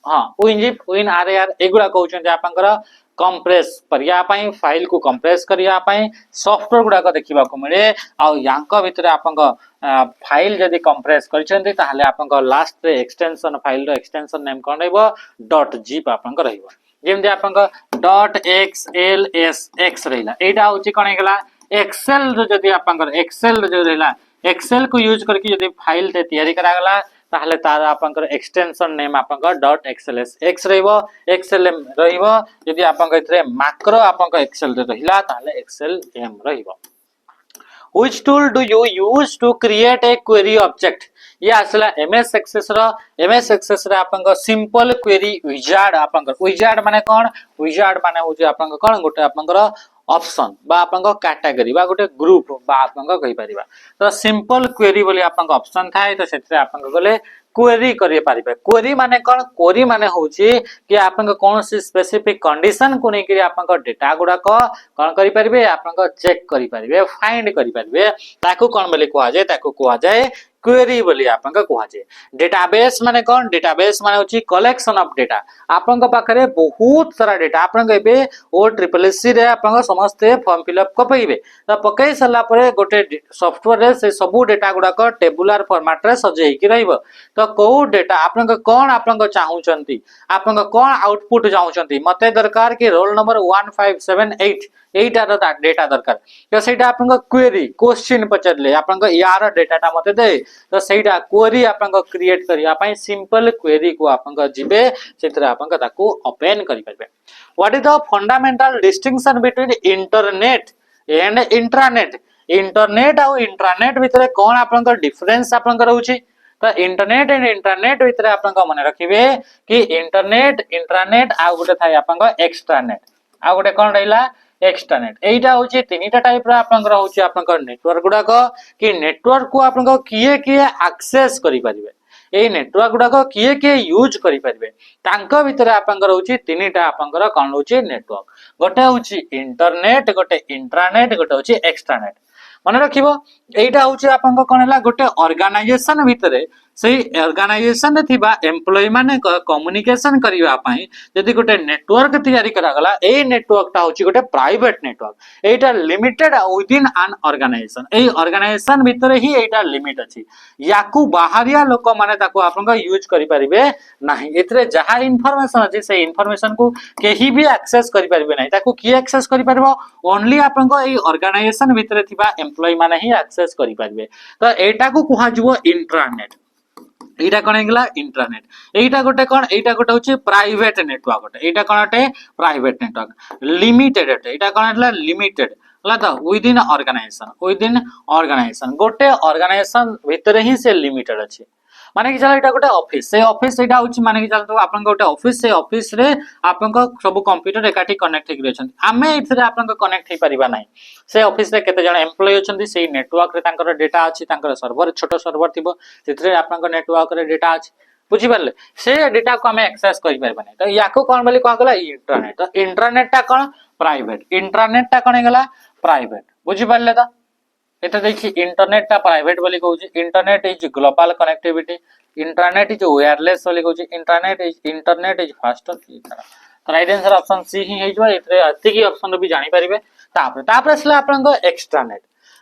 हां WinZip Win R A are एगुडा कहउछन आपनकर कंप्रेस करिया पई फाइल को कंप्रेस करिया पई सॉफ्टवेयर गुडा को देखिबा को मिले आ यांका भीतर आपनका फाइल जदी कंप्रेस करछन्ती ताहले आपनका लास्ट रे एक्सटेंशन फाइल रो एक्सटेंशन नेम कोन रहइबो डॉट जिप आपनका रहइबो जेमते आपनका डॉट एक्सएलएस एक्स रहिला एटा होची कोन हेगला एक्सेल रो जदी आपनका एक्सेल रो जदी रहला एक्सेल को यूज करके जदी फाइल ते तैयारी करागला ताहले तार आपनकर एक्सटेंशन नेम आपनकर डॉट एक्सएलएस एक्स रहइबो एक्सएलएम रहइबो जदी आपनका इतरे मैक्रो आपनका एक्सेल रे रहिला ताहले XLM रहइबो Which tool do you use to create a query object? ये आसला MS Access रे आपनका सिंपल क्वेरी विजार्ड आपनका विजार्ड माने कोन विजार्ड माने होची आपनका कोन गोटे आपनकर ऑप्शन बा आपनका कैटेगरी बा गोटे ग्रुप बा आपनका कहि परिबा तो सिंपल क्वेरी बोली आपनका ऑप्शन थाए तो सेतरे आपनका गले क्वेरी करि पारिबे क्वेरी माने कोन क्वेरी माने होची कि आपनका कोनसी स्पेसिफिक कंडीशन को नै कि आपनका डेटा गुडा को कोन करि परिबे आपनका चेक करि परिबे फाइंड करि परिबे ताको कोन बोली कोआ जाय ताको कोआ जाय क्वेरी बोली आपनका कोआ जाय डेटाबेस माने कोन डेटाबेस माने होची कलेक्शन ऑफ डेटा आपनका पाखरे बहुत सारा डेटा आपनका एबे ओ ट्रिपल एससी रे आपनका समस्त फॉर्म फिलअप को पइबे त पकई सला परे गोटे सॉफ्टवेयर रे से सब डेटा गुडा को टेबुलर फॉर्मेट रे सजेई कि रहइबो तो को डेटा आपनका कोन आपनका चाहउचंती आपनका कोन आउटपुट चाहउचंती मते दरकार कि रोल नंबर 1578 एटा डेटा दरकार तो सेटा आपनका क्वेरी क्वेश्चन पचरले आपनका यार डेटाटा मते दे तो सेटा क्वेरी आपनका क्रिएट करिया पई सिंपल क्वेरी को आपनका जिबे सेतरे आपनका ताको ओपन करि परबे what is the fundamental distinction between internet and intranet internet और इंट्रानेट भितरे कोन आपनका डिफरेंस आपनका रहउची तो इंटरनेट एंड इंटरनेट भितरे आपनका मन रखिबे कि इंटरनेट इंट्रानेट आ गुटे थाय आपनका एक्स्ट्रानेट आ गुटे कोन रहइला एक्सटर्नेट एटा होची तीनटा टाइप रा आपनकर होची आपनकर नेटवर्क गुडा को कि नेटवर्क को आपनकर किए किए एक्सेस करि परिबे ए नेटवर्क गुडा को किए किए यूज करि परिबे तांका भितर आपनकर होची तीनटा आपनकर कोन होची नेटवर्क गोटे होची इंटरनेट गोटे इंट्रानेट गोटे होची एक्सटर्नेट मन रखिबो एटा होची आपनकर कोन हला गोटे ऑर्गेनाइजेशन भितरे सेही ऑर्गेनाइजेशन रे थिबा एम्प्लॉय माने कम्युनिकेशन करिवा पई जदी गोटे नेटवर्क तैयारी करा गला ए नेटवर्क ता होची गोटे प्राइवेट नेटवर्क एटा limited within an organization ए ऑर्गेनाइजेशन भितरे ही एटा लिमिट अछि याकू बाहरिया लोक माने ताको आपनका यूज करि परिबे नाही एतरे जहा इंफॉर्मेशन अछि से इंफॉर्मेशन को केही भी एक्सेस करि परिबे नाही ताको की एक्सेस करि परबो ओनली आपनका ए ऑर्गेनाइजेशन भितरे थिबा एम्प्लॉय माने ही एक्सेस करि परिबे तो एटा को कुहा जबो इंट्रानेट एटा कोन हेगला इंटरनेट एटा गोटे कोन एटा गोटे होची प्राइवेट नेटवर्क गोटे एटा कोन हटे प्राइवेट नेटवर्क लिमिटेड हटे एटा कोन हटला लिमिटेड हला त विद इन ऑर्गेनाइजेशन गोटे ऑर्गेनाइजेशन भितरे ही से लिमिटेड अछि माने कि चला एटा गोटे ऑफिस एटा होची माने कि चला तो आपन गोटे ऑफिस से ऑफिस रे आपन को सब कंप्यूटर एकाठी कनेक्ट हेकि रहछन आमे इथरे आपन को कनेक्ट हे परिबा नै से ऑफिस रे केते जण एम्प्लॉय अछंती से नेटवर्क रे तांकर डेटा अछि तांकर सर्वर छोटो सर्वर थिबो तिथरे आपन को नेटवर्क रे डेटा अछि बुझि परले से डेटा को हमें एक्सेस करि परबा नै तो याको कोन बोली कोन गला इंटरनेट तो इंटरनेट ता कोन प्राइवेट इंटरनेट ता कोन गला प्राइवेट बुझि परले त एटा देखिए इंटरनेट टा प्राइवेट बोली कहूची, internet is global connectivity, internet is wireless बोली कहूची, इंटरनेट इज फास्टर। तो राइट आंसर ऑप्शन सी ही हेजबा। एतरे अतिकी ऑप्शन भी जानि परिबे। तापरे असला आपनक एक्स्ट्रानेट,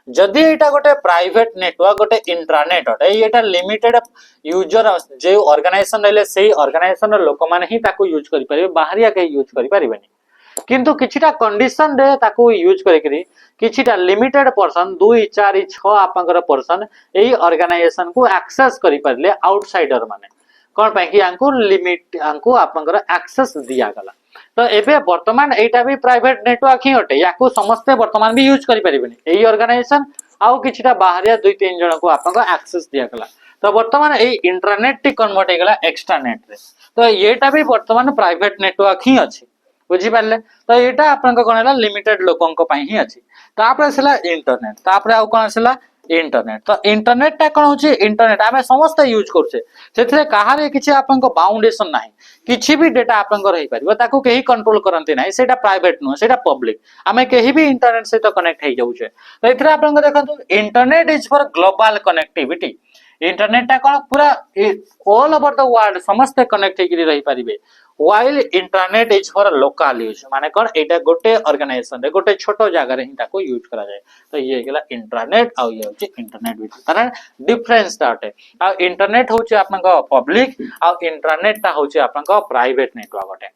जदि एटा गोटे प्राइवेट नेटवर्क गोटे इंट्रानेट अटे, एटा लिमिटेड यूजर जे ऑर्गेनाइजेशन रहले सेही ऑर्गेनाइजेशन रो लोक माने ही ताको यूज करि परिबे, बाहरिया के यूज करि परिबेनी। किंतु किछिटा कंडीशन रे ताको यूज करिकरी किछिटा लिमिटेड पर्सन 2 4 6 आपनकर पर्सन एही ऑर्गेनाइजेशन को एक्सेस करि परले आउटसाइडर माने कोन पय कि आंको लिमिट आंको आपनकर एक्सेस दिया गला। तो एबे वर्तमान एटा भी प्राइवेट नेटवर्क ही अटे, याको समस्त वर्तमान भी यूज करि परिबेनी एही ऑर्गेनाइजेशन आउ किछिटा बाहरिया 2 3 जन को आपनकर एक्सेस दिया गला। तो वर्तमान एही इंट्रानेट टी कन्वर्ट हे गला एक्स्ट्रानेट रे। तो एटा भी वर्तमान प्राइवेट नेटवर्क ही अछि, बुझी पारले। तो एटा आपनका कोन हला लिमिटेड लोकन को पई ही अछि। तापर आसला इंटरनेट, तापर आ कोन आसला इंटरनेट। तो इंटरनेट ता कोन होची, इंटरनेट आमे समस्त यूज करछे, सेथरे कहारे किछि आपनका बाउंडेशन नाही, किछि भी डेटा आपनका रहि परिबो, ताको केही कंट्रोल करंती नाही, सेटा प्राइवेट नो, सेटा पब्लिक, आमे केही भी इंटरनेट से तो कनेक्ट हे जाउछे। तो एथरे आपनका देखंतु internet is for global connectivity. Internet ता कोन पूरा ऑल ओवर द वर्ल्ड समस्त कनेक्ट हे रहि परिबे, while internet is for local use, माने कोन एटा गोटे ऑर्गेनाइजेशन रे गोटे छोटो जागा रे ही ताको यूज करा जाय। तो ये गेला इंटरनेट आ ये होची इंटरनेट बिटवीन, कारण डिफरेंस स्टार्ट है। आ इंटरनेट होची आपनका पब्लिक आ इंटरनेट ता होची आपनका प्राइवेट नेटवर्क अटे।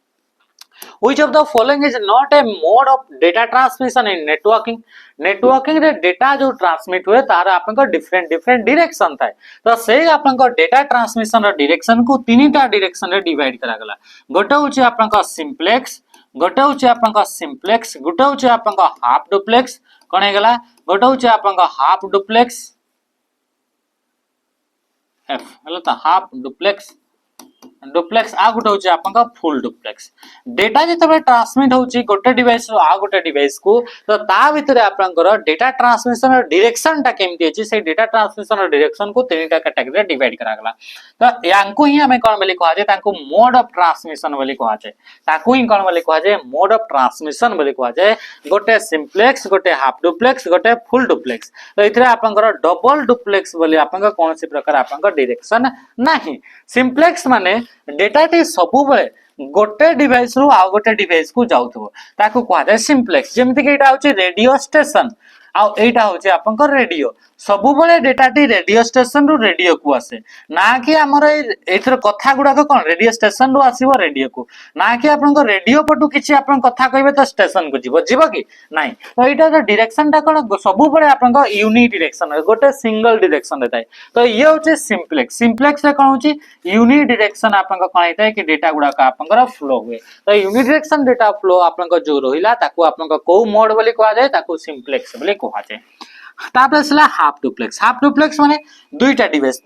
Which of the following is not a mode of data transmission in networking? Networking रे डेटा जो ट्रांसमिट हुए तार आपनका डिफरेंट डिफरेंट डायरेक्शन थाए। तो से आपनका डेटा ट्रांसमिशन रो डायरेक्शन को तीनटा डायरेक्शन रे डिवाइड करा गला। गोटे होची आपनका सिंप्लेक्स, गोटे होची आपनका सिंप्लेक्स, गोटे होची आपनका हाफ डुप्लेक्स, कोन हे गला, गोटे होची आपनका हाफ डुप्लेक्स एफ हलो ता हाफ डुप्लेक्स डुप्लेक्स आ गुटे होची आपनका फुल डुप्लेक्स। डेटा जेतबे ट्रांसमिट होची गोटे डिवाइस रो आ गोटे डिवाइस को, तो ता भितरे आपनकर डेटा ट्रांसमिशन रो डायरेक्शन टा केमति अछि, से डेटा ट्रांसमिशन रो डायरेक्शन को तीनटा कैटेगरी रे डिवाइड करा गला। तो यांको ही हमें कोन बोली कहा जाय, ताको मोड ऑफ ट्रांसमिशन बोली कहा जाय, ताको ही कोन बोली कहा जाय, मोड ऑफ ट्रांसमिशन बोली कहा जाय। गोटे सिंप्लेक्स, गोटे हाफ डुप्लेक्स, गोटे फुल डुप्लेक्स। तो इथरे आपनकर डबल डुप्लेक्स बोली आपनका कोनसी प्रकार आपनका डायरेक्शन नाही। सिंप्लेक्स माने डेटा टी सबु बेले गोटे डिवाइस रु आ गोटे डिवाइस को जाउथबो, ताको कहा जाय सिंप्लेक्स। जेमति कि एटा होची रेडियो स्टेशन आ एटा होची आपनकर रेडियो, सबु बेले डेटा टी रेडियो स्टेशन रु रेडियो को आसे, ना कि हमर एथर कथा गुडा को कोन रेडियो स्टेशन रु आसीबो रेडियो को, ना कि आपनकर रेडियो पटु किछि आपन कथा कहबे तो स्टेशन को जीवो कि नाही। तो एटा जो डायरेक्शन ता कोन सबु बेले आपनकर यूनिक डायरेक्शन रे गोटे सिंगल डायरेक्शन रे थाए। तो ये होची सिंप्लेक्स। सिंप्लेक्स रे कोन होची यूनिक डायरेक्शन आपनका कोन हेतै कि डेटा गुडा का आपनकर फ्लो हुए। तो यूनिक डायरेक्शन डेटा फ्लो आपनका जो रहिला ताको आपनका को मोड बोली कहा जाय, ताको सिंप्लेक्स बोली कहा जाय। तापर असला हाफ डुप्लेक्स। हाफ डुप्लेक्स माने दुईटा डिवाइस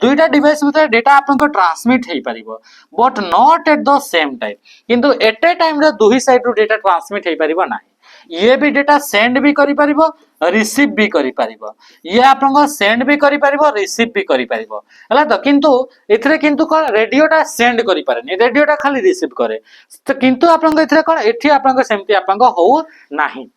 भितर डेटा आपनका ट्रांसमिट हेई परिबो, but not at the same time, किंतु एट ए टाइम रे दुही साइड रु डेटा ट्रांसमिट हेई परिबो नाही। ये भी डेटा सेंड भी करि परिबो, रिसीव भी करि परिबो, ये आपनका सेंड भी करि परिबो, रिसीव भी करि परिबो हला। तो किंतु एथरे किंतु कोन रेडियोटा सेंड करि पारेनी, रेडियोटा खाली रिसीव करे। तो किंतु आपनका एथरे कोन एठी आपनका सेमति आपनका हो नाही।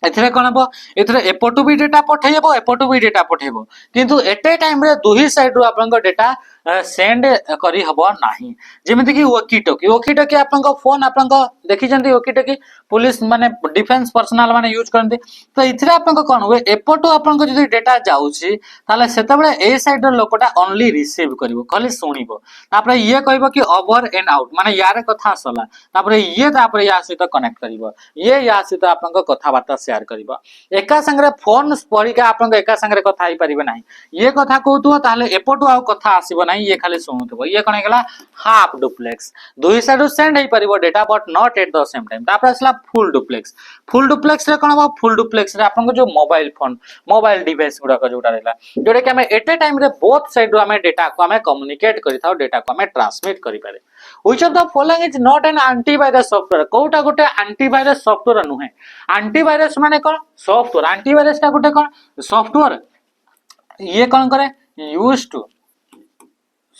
एथरे कोन हबो, एथरे एपटू भी डेटा पठेयबो, एपटू भी डेटा पठेयबो, किंतु एट ए टाइम रे दुही साइड रु आपनका डेटा सेंड करि हबो नाही। जेमिति कि वॉकी टॉकी आपनका फोन आपनका देखि जंती वॉकी टॉकी पुलिस माने डिफेंस पर्सनल माने यूज करंती। तो इथरे आपनका कोन हुए, एपटू आपनका जदी डेटा जाउची ताले सेतबेले ए साइड रो लोकटा ओनली रिसीव करिवो, खाली सुनिबो, तापरे ये कहबो कि ओवर एंड आउट माने यारे कथा असला, तापरे या सहित कनेक्ट करिवो, ये या सहित आपनका कथा बार्ता शेयर करिवो। एका संगरे फोन पढिका आपनका एका संगरे कथा ही परिबे नाही, ये कथा कहउथुवा ताले एपटू आ कथा आसीबो नाही, ये खाली सुनुथबो। ये कोन हेगला हाफ डुप्लेक्स, दुई साइड रु सेंड हेई परिबो data but not at the same time. तापर असला फुल डुप्लेक्स। फुल डुप्लेक्स रे कोन हबो, फुल डुप्लेक्स रे आपनका जो मोबाइल फोन मोबाइल डिवाइस गुडा को जोटा रहला, जोडे कि हमें एट ए टाइम रे बोथ साइड रु हमें डेटा को हमें कम्युनिकेट करिथाउ, डेटा को हमें ट्रांसमिट करि पारे। Which of the following is not an antivirus software? कोटा गोटे एंटीवायरस सॉफ्टवेयर नुहे। एंटीवायरस माने कोन, सॉफ्टवेयर। एंटीवायरस ता गोटे कोन सॉफ्टवेयर, ये कोन करे, used to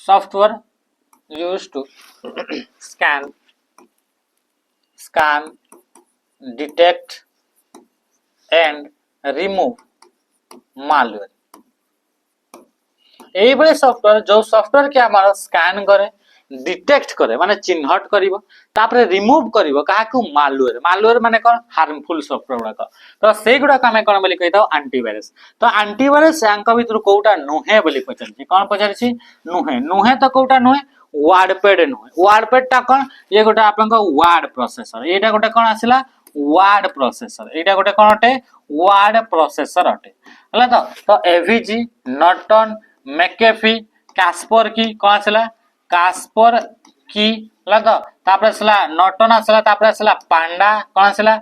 software used to scan, detect and remove malware एई बळे सॉफ्टवेयर जो सॉफ्टवेयर के हमारा स्कैन करे डिटेक्ट करे माने चिन्हट करिवो तापरे रिमूव करिवो काहाकू मालवेयर मालवेयर माने कोन हार्मफुल सॉफ्टवेयर गुडा तो से गुडा का कोन बोली कहितो एंटीवायरस तो एंटीवायरस यांक भितर कोउटा नुहे बोली पचारछि कोन पचारछि नुहे नुहे तो कोउटा नुहे वार्डपैड नुहे वार्डपैड टा कोन ये गोटा आपनका वार्ड प्रोसेसर एटा गोटा कोन आसिला वार्ड प्रोसेसर एटा गोटे कोन अटे वार्ड प्रोसेसर अटे हला तो एवीजी नॉर्टन मैकेफी कास्पर की कोन आसिला कास्पर की हला तापर आसिला नॉर्टन आसिला तापर आसिला पांडा कोन आसिला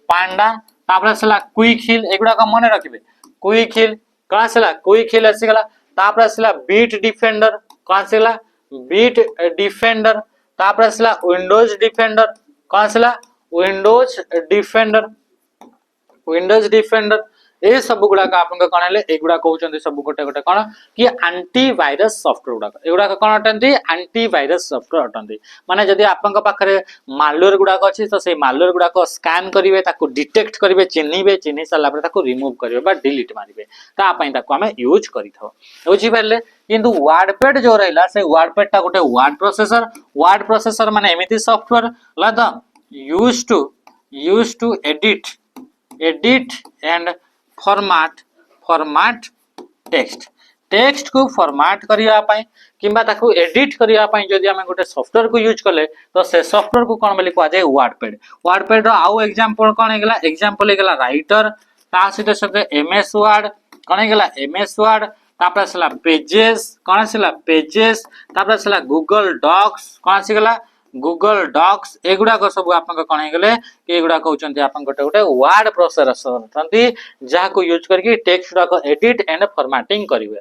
पांडा तापर आसिला क्विक हिल एगुडा का मने रखिबे क्विक हिल कोन आसिला क्विक हिल आसिगला तापर आसिला बीट डिफेंडर कोन आसिला बीट डिफेंडर तापर आसिला विंडोज डिफेंडर कोन आसिला विंडोज डिफेंडर ए सब गुडा का आपन कोन हेले एगुडा कहउचंदी सब गोटे गोटे कोन कि एंटीवायरस सॉफ्टवेयर गुडा एगुडा कोन अटंती एंटीवायरस सॉफ्टवेयर अटंती माने जदी आपन पाखरे मालवेयर गुडा अछि तो से मालवेयर गुडा को स्कैन करिवे ताको डिटेक्ट करिवे चिन्ही साला पर ताको रिमूव करिवे बा डिलीट मारिवे ता पई ताको हमें यूज करिथो बुझी परले किंतु वर्डपैड जो रहला से वर्डपैड ता गोटे वर्ड प्रोसेसर माने एमिति सॉफ्टवेयर ला the used to edit and format text को फॉर्मेट करिया पाई किंबा ताको एडिट करिया पाई जदी हमें गोटे सॉफ्टवेयर को यूज करले तो से सॉफ्टवेयर को कोन बोली कहा जाय वर्डपैड रो आउ एग्जांपल कोन हेगला एग्जांपल हेगला राइटर ता सहित सहित एमएस वर्ड कोन हेगला एमएस वर्ड तापर असला पेजेस कोन असला पेजेस तापर असला गूगल डॉक्स कोन आसीगला गूगल डॉक्स एगुडा को सब आपन कोन हे गेले एगुडा कहउचंती आपन गोटे गोटे वर्ड प्रोसेसर तंती जहा को यूज करके टेक्स्ट डा को एडिट एंड फॉर्मेटिंग करिवे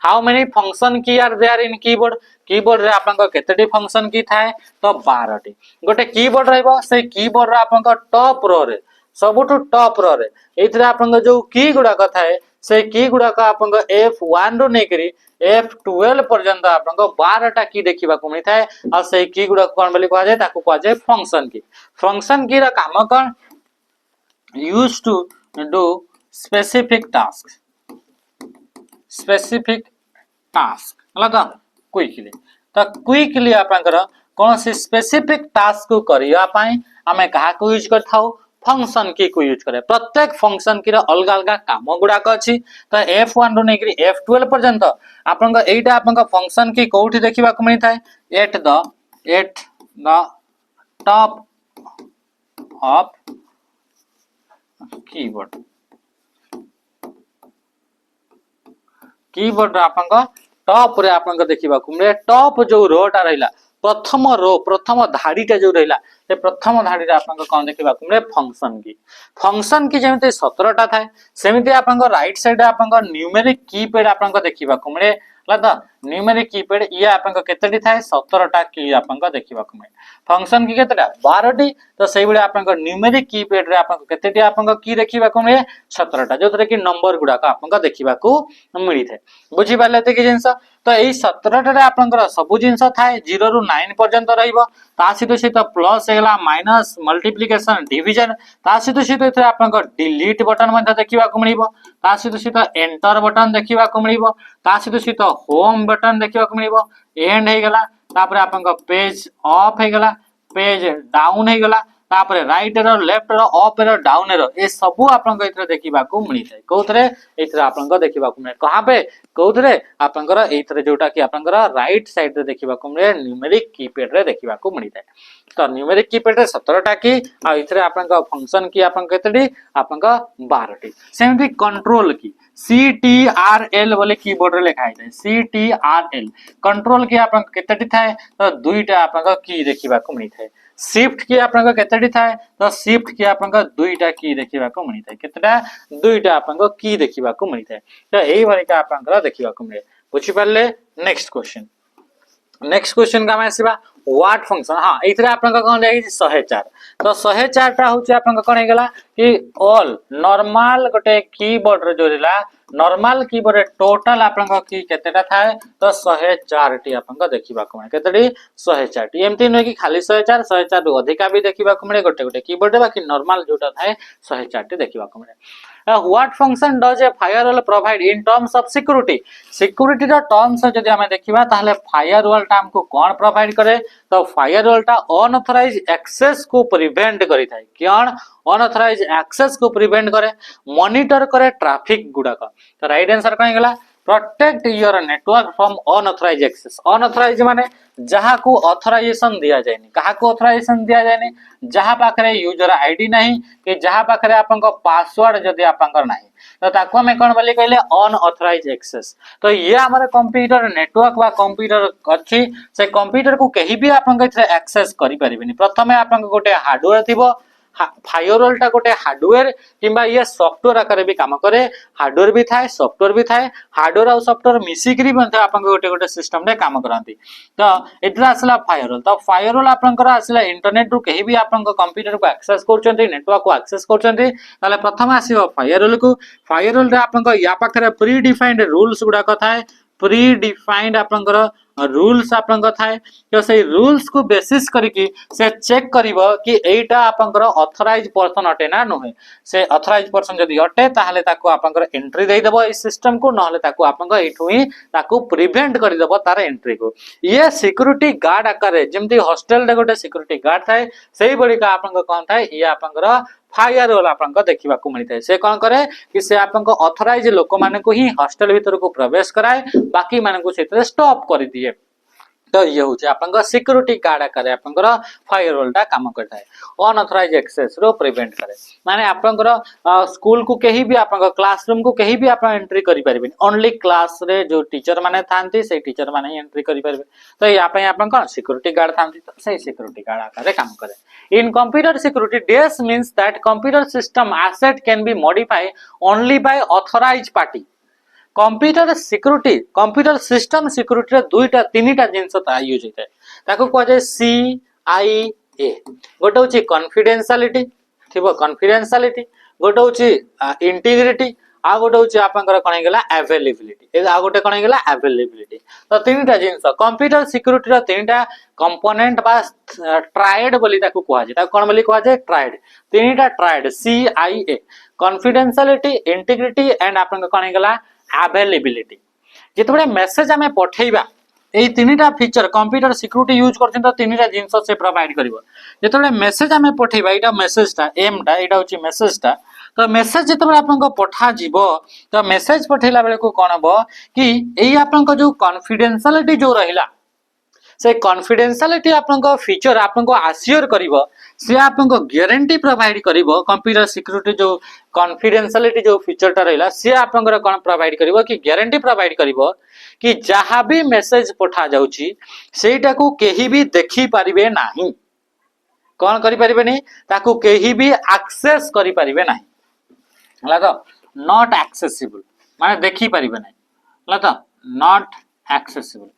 हाउ मेनी फंक्शन की आर देयर इन कीबोर्ड रे आपन को केतेटी फंक्शन की थाए तो 12 टी गोटे कीबोर्ड रहबो से कीबोर्ड रे आपन को टॉप रो रे सबुटु टॉप रो रे एथरे आपन को जो की गुडा का थाए से की गुडा का आपन को F1 रो नै करी F12 पर्यंत आपन को 12 टा की देखिबा को मिलि थाए आ से की गुडा कोन बोली कहा जाय ताको कहा जाय फंक्शन की रा काम कोन used to do specific task हला तो क्विकली आपनकर कोन से स्पेसिफिक टास्क को करिया पाई हमें कहा को यूज करथाउ फंक्शन की को यूज करे प्रत्येक फंक्शन की अलग अलग काम गुडा अछि तो F1 रो नै करी F12 पर्यंत आपन को एटा आपन को फंक्शन की कोठी देखिबा को मिलि थाए at the top of keyboard आपन को टॉप रे आपन को देखिबा को मिले टॉप जो रोटा रहिला प्रथम धाड़ीटा जो रहिला से प्रथम धाड़ी रे आपन को कोन देखिबा को मिले फंक्शन की जेमते 17 टा थाए सेमिति आपन को राइट साइड आपन को न्यूमेरिक कीपैड आपन को देखिबा को मिले ला न्यूमेरिक कीपैड ये आपन को केतेटी थाए 17 टा की आपन को देखिबा को मिले फंक्शन की केतेटा 12 टी तो सेहि बळे आपन को न्यूमेरिक कीपैड रे आपन को केतेटी आपन को की देखिबा को मिले 17 टा जोतरे की नंबर गुडा का आपन को देखिबा को मिली थाए बुझी पाले ते की जिंस तो एई 17 टा रे आपन को सब जिंस थाए 0 रु 9 पर्यंत रहइबो ता सहित प्लस हेगला माइनस मल्टीप्लिकेशन डिवीजन ता सहित आपन को डिलीट बटन मध्ये देखिबा को मिलिबो ता सहित एंटर बटन देखिबा को मिलिबो ता सहित होम बटन देखिबा को मिलिबो एंड हे गेला तापर आपन को पेज ऑफ हे गेला पेज डाउन हे गेला तापर राइट रो लेफ्ट रो अप रो डाउन रो ए सब आपन को इथरे देखिबा को मिलि थाए कोथरे इथरे आपन को देखिबा को मिले कहां पे कोथरे आपन को इथरे जोटा कि आपन को राइट साइड रे देखिबा को मिले न्यूमेरिक कीपैड रे देखिबा को मिलि थाए तो न्यूमेरिक कीपैड रे 17 टा की आ इथरे आपन को फंक्शन की आपन केतेडी आपन को 12 टी सेमती कंट्रोल की CTRL बोले कीबोर्ड रे लिखा है CTRL कंट्रोल की आपन केतेडी थाए तो दुईटा आपन को की देखिबा को मिलि थाए शिफ्ट की आपन को केतेडी थाए तो शिफ्ट की आपन को दुईटा की देखिबा को मिलि थाए केतेटा दुईटा आपन को की देखिबा को मिलि थाए तो एई भली का आपन को देखिबा को मिले बुझि पाले नेक्स्ट क्वेश्चन का आसीबा व्हाट फंक्शन हां इथरे आपन को कोन देखि 104 तो 104 टा होचे आपन को कोन हे गेला कि ऑल नॉर्मल गोटे कीबोर्ड रे जोरिला नॉर्मल कीबोर्ड रे टोटल आपन को की केतेटा थाए तो 104 टी आपन को देखिबा को मिले केतेडी 104 टी एमती न कि खाली 104 रु अधिका भी देखिबा को मिले गोटे गोटे कीबोर्ड रे बाकी नॉर्मल जोटा थाए 104 टी देखिबा को मिले what function does a firewall provide in terms of security security रो टर्म्स जदि हमें देखिबा ताहले फायरवॉल टा हमको कोन प्रोवाइड करे तो फायरवॉल टा अनऑथराइज एक्सेस को प्रिवेंट करि थाए कोन अनऑथराइज एक्सेस को प्रिवेंट करे मॉनिटर करे ट्रैफिक गुडा का तो राइट आंसर कहीं गला protect your network from unauthorise access unauthorise माने जहा को ऑथराइजेशन दिया जायनी कहा को ऑथराइजेशन दिया जायनी जहा पाखरे यूजर आईडी नहीं कि जहा पाखरे आपन पासवर्ड जदि आपन नहीं तो ताको हमें कोन बोली कहले अनऑथराइज एक्सेस तो ये हमारे कंप्यूटर नेटवर्क बा कंप्यूटर अछि से कंप्यूटर को कहीं भी आपन एक्सेस करि परिबेनी प्रथमे आपन गोटे हार्डवेयर थिबो फायरवॉल टा गोटे हार्डवेयर किंबा ये सॉफ्टवेयर आकार भी काम करे हार्डवेयर भी थाए सॉफ्टवेयर भी थाए हार्डवेयर और सॉफ्टवेयर मिसिकरी मध्ये आपन गोटे गोटे सिस्टम रे काम करंती तो एतरा असला फायरवॉल तो फायरवॉल आपनकर असला इंटरनेट रु कहीं भी आपन कंप्यूटर को एक्सेस करचंती नेटवर्क को एक्सेस करचंती ताले प्रथम आसीबो फायरवॉल रे आपन या पाखरे प्री डिफाइंड रूल्स गुडा कथाए प्री डिफाइंड आपनकर रूल्स आपन थाए तो से रूल्स को बेसिस करिकि से चेक करिवो कि एटा आपनकर ऑथराइज पर्सन अटे ना नहे से ऑथराइज पर्सन जदी अटे ताहले ताको आपनकर एंट्री देई देबो इस सिस्टम को नहले ताको आपनकर एठु ही ताको प्रिवेंट करि देबो तार एंट्री को ये सिक्योरिटी गार्ड आकार जेमती हॉस्टल रे गोटे सिक्योरिटी गार्ड थाए सेही बडी का आपनकर कोन थाए ये आपनकर फायरवॉल आपनकर देखिबा को मिलता है से कोन करे कि से आपनकर ऑथराइज लोक माने को ही हॉस्टल भीतर को प्रवेश कराए बाकी माने को सेतरे स्टॉप कर दिए तो ये होचे आपनकर सिक्योरिटी गार्ड आकार आपनकर फायरवॉल टा काम करता है अनऑथराइज एक्सेस रो प्रिवेंट करे माने आपनकर स्कूल को कहीं भी आपनकर क्लासरूम को कहीं भी आपन एंट्री करि परिबे ओनली क्लास रे जो टीचर माने थांती से टीचर माने ही एंट्री करि परिबे तो या पे आपन कोन सिक्योरिटी गार्ड थांती तो से सिक्योरिटी गार्ड आकार काम करे इन computer security this means that computer system asset can be modify only by authorise party computer security computer system security दुईटा तीनटा जिंस यूज होता है ताको कह जाए CIA गोटे होची कॉन्फिडेंशियलिटी थिबो कॉन्फिडेंशियलिटी गोटे होची इंटीग्रिटी आ गोटे होची आपनकर कोन गेला अवेलेबिलिटी ए आ गोटे कोन गेला अवेलेबिलिटी तो तीनटा जिंस कंप्यूटर सिक्योरिटी रो तीनटा कंपोनेंट बा ट्रायड बोली ताको कह जाय ताको कोन बोली कह जाय ट्रायड तीनटा triad CIA confidentiality integrity and आपनकर कोन गेला अवेलेबिलिटी जितबे मेसेज हमें पठेइबा ए तीनटा फीचर कंप्यूटर सिक्योरिटी यूज करछन तो तीनटा जिंस से प्रोवाइड करबो जितबे मेसेज हमें पठेइबा एटा मेसेजटा एमटा एटा होची मेसेजटा तो मेसेज जितबे आपनको पठा जीवो तो मेसेज पठेला बेले को कोन हबो कि एई आपनको जो कॉन्फिडेंशियलिटी जो रहिला से कॉन्फिडेंशियलिटी आपनको फीचर आपनको अश्योर करिवो से आपनको गारंटी प्रोवाइड करिवो कंप्यूटर सिक्योरिटी जो कॉन्फिडेंशियलिटी जो फीचरटा रहिला से आपनकर कोन प्रोवाइड करिवो कि गारंटी प्रोवाइड करिवो कि जहां भी मैसेज पठा जाउची सेटा को केही भी देखि परिबे नाही कोन करि परिबे नै ताको केही भी एक्सेस करि परिबे नाही हला तो नॉट एक्सेसिबल माने देखि परिबे नाही हला तो नॉट एक्सेसिबल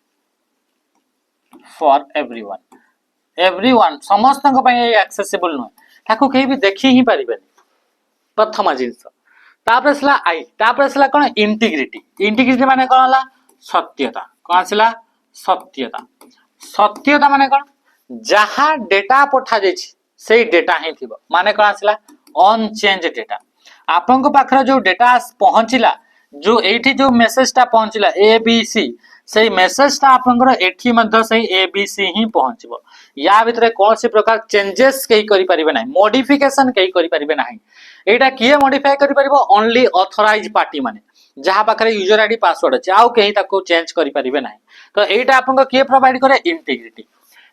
फॉर एवरीवन समस्त एक्सेसिबल नुह ताको कहीं भी देखी ही पारिबे प्रथम जिंस तापर असला आई तापर असला कोन इंटीग्रिटी माने कोन हला सत्यता कोन असला सत्यता माने कोन जहा डेटा पठा जेछि सेही डेटा ही थिबो माने कोन असला अनचेंज डेटा आपन को पाखरा जो डेटा पहुंचिला जो एठी जो मेसेजटा पहुंचिला ABC सही मेसेजटा आपनकर एठी मध्ये सही ABC ही पहुंचबो या भितरे कोन से प्रकार चेंजेस कई करि परिबे नाही मॉडिफिकेशन कई करि परिबे नाही एटा किए मॉडिफाई करि परिबो ओनली ऑथराइज पार्टी माने जहा पाखरे यूजर आईडी पासवर्ड अछि आउ केही ताको चेंज करि परिबे नाही तो एटा आपनकर किए प्रोवाइड करे इंटीग्रिटी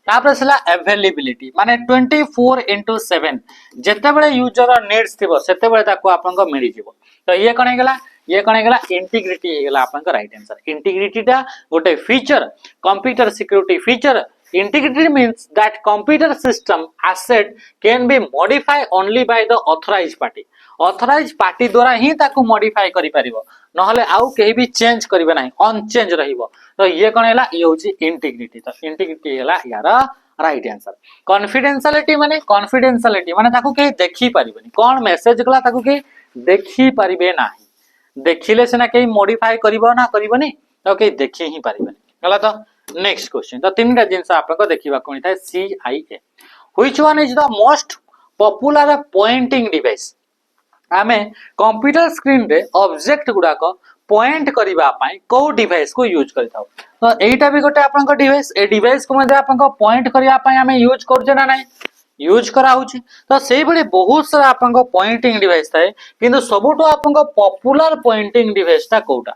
तापर सला अवेलेबिलिटी माने 24/7 जते बेले यूजर नीड्स थिबो सेते बेले ताको आपनकर मिलि जिवो तो ये कोन गेला इंटीग्रिटी गेला आपनकर राइट आंसर इंटीग्रिटी टा गोटे feature computer security feature integrity means that computer system asset can be modify only by the authorise party द्वारा ही ताको मॉडिफाई करि परिबो नहले आउ केही भी चेंज करिवे नाही अनचेंज रहिबो तो ये कोन हैला ये होची इंटीग्रिटी तो इंटीग्रिटी हैला यार राइट आंसर कॉन्फिडेंशियलिटी माने ताको के देखि परिबेनी कोन मेसेज गला ताको के देखि परिबे नाही देखिले सेना के मॉडिफाई करिवो ना करिवोनी तो के देखि ही परिबेनी गला तो नेक्स्ट क्वेश्चन तो तीनटा जिंस आपको देखिबा कोनी थाए CIA which one is the most popular pointing device आमे कंप्यूटर स्क्रीन रे ऑब्जेक्ट गुडाक पॉइंट करबा पई को डिवाइस को यूज करथाउ तो एटा भी गोटे आपन को डिवाइस ए डिवाइस को मध्ये आपन को पॉइंट करबा पई आमे यूज करजे ना नाही यूज करा होची तो सेही बडे बहुत सारा आपन को पॉइंटिंग डिवाइस थाए किंतु सबटो आपन को पॉपुलर पॉइंटिंग डिवाइस ता कोटा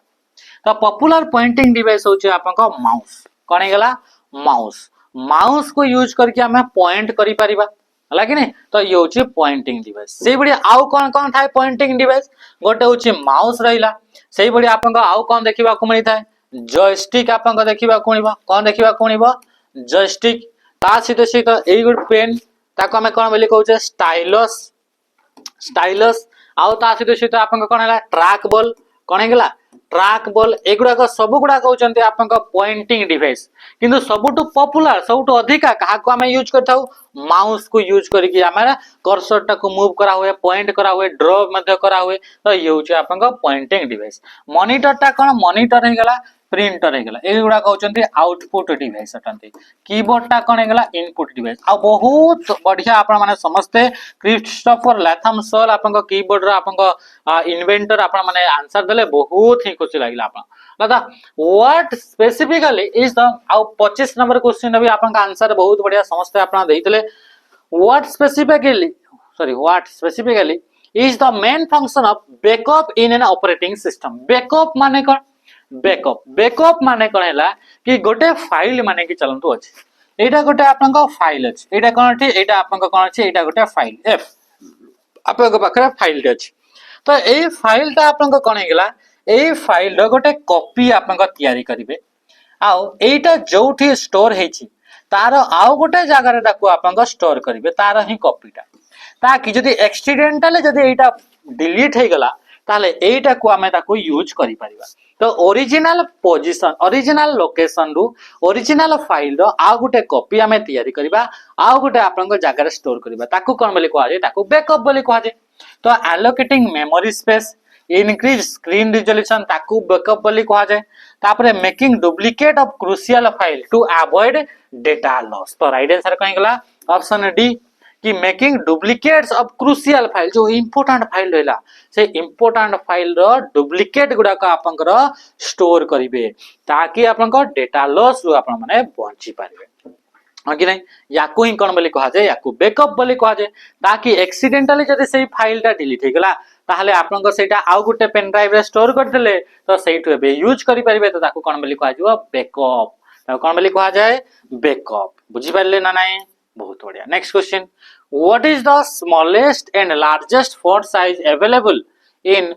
तो पॉपुलर पॉइंटिंग डिवाइस होची आपन को माउस कोन हेगला माउस माउस को यूज करके हमें पॉइंट करि परिबा हला कि नहीं तो ये होची पॉइंटिंग डिवाइस सेही बडी आउ कोन कोन थाए पॉइंटिंग डिवाइस गोटे होची माउस रहिला सेही बडी आपन को आउ कोन देखिबा को मिली थाए जॉयस्टिक आपन को देखिबा को मिलबा कोन देखिबा को मिलबा जॉयस्टिक ता सहित एई गुड पेन ताको हमें कोन बोली कहउचे स्टाइलस स्टाइलस आउ ता सहित आपन को कोन हला ट्रैक बॉल कोन हेगला ट्रैक बॉल एगुडा सब गुडा कहउचंती आपन को पॉइंटिंग डिवाइस किंतु सबटु पॉपुलर सबटु अधिका काहा को हमें यूज करथाउ माउस को यूज करके हमारा कर्सर टा को मूव करा हुए पॉइंट करा हुए ड्रॉ मध्य करा हुए तो ये होचे आपन को पॉइंटिंग डिवाइस मॉनिटर टा कोन मॉनिटर हे गला प्रिंटर हे गला एगुडा कहउचंती आउटपुट डिवाइस अटंती कीबोर्ड टा कोन हे गला इनपुट डिवाइस आ बहुत बढ़िया आपन माने समस्ते क्रिस्टोफर लैथम सॉल आपन को कीबोर्ड रा आपन को इन्वेंटर आपन माने आंसर देले बहुत ही खुशी लागिला आपन दादा व्हाट स्पेसिफिकली इज द आउ 25 नंबर क्वेश्चन भी आपन का आंसर बहुत बढ़िया समस्ते आपन देइतले what specifically is the main function of backup in an operating system backup माने कोन बैकअप माने कोन हैला कि गोटे फाइल माने कि चलंतु अछि एटा गोटे आपन को फाइल अछि एटा कोन अछि एटा आपन को कोन अछि एटा गोटे फाइल एफ आपन को पाखरे फाइल अछि तो ए फाइल ता आपन को कोन हेगला ए फाइल रो गोटे कॉपी आपन को तयारी करिवे आउ एटा जोठी स्टोर हेछि तार आउ गोटे जगह रे ताको आपन को स्टोर करिवे तार ही कॉपीटा ताकि जदि एक्सीडेंटली जदि एटा डिलीट हे गला ताले एटा को हमें ताको यूज करि परिबा तो ओरिजिनल पोजीशन ओरिजिनल लोकेशन रु ओरिजिनल फाइल रो आ गोटे कॉपी हमें तयारी करबा आ गोटे आपन को जगह रे स्टोर करबा ताको कोन बोली कहआ जे ताको बैकअप बोली कहआ जे तो allocating memory space increase screen resolution ताकू बैकअप बोली कहआ जाय तापरे making duplicate of crucial file to avoid data loss तो राइट आंसर कहीं गला ऑप्शन डी कि making duplicates of crucial file जो इंपोर्टेंट फाइल रहला से इंपोर्टेंट फाइल रो डुप्लीकेट गुडा का आपनकर स्टोर करिवे ताकि आपनकर डेटा लॉस रु आपन माने बंची पारिवे कि नहीं याकू ही कोन बोली कहआ जाय याकू बैकअप बोली कहआ जाय ताकि एक्सीडेंटली जदि सेही फाइल टा डिलीट हे गला ताहले आपनकर सेटा आउ गुटे पेन ड्राइव रे स्टोर कर देले तो सेइटु एबे यूज करि परिबे तो ताकू कोन बोली कहआ जिवो बैकअप तो कोन बोली कहआ जाय बैकअप बुझी पारले ना नहीं बहुत बढ़िया next question what is the smallest and largest font size available in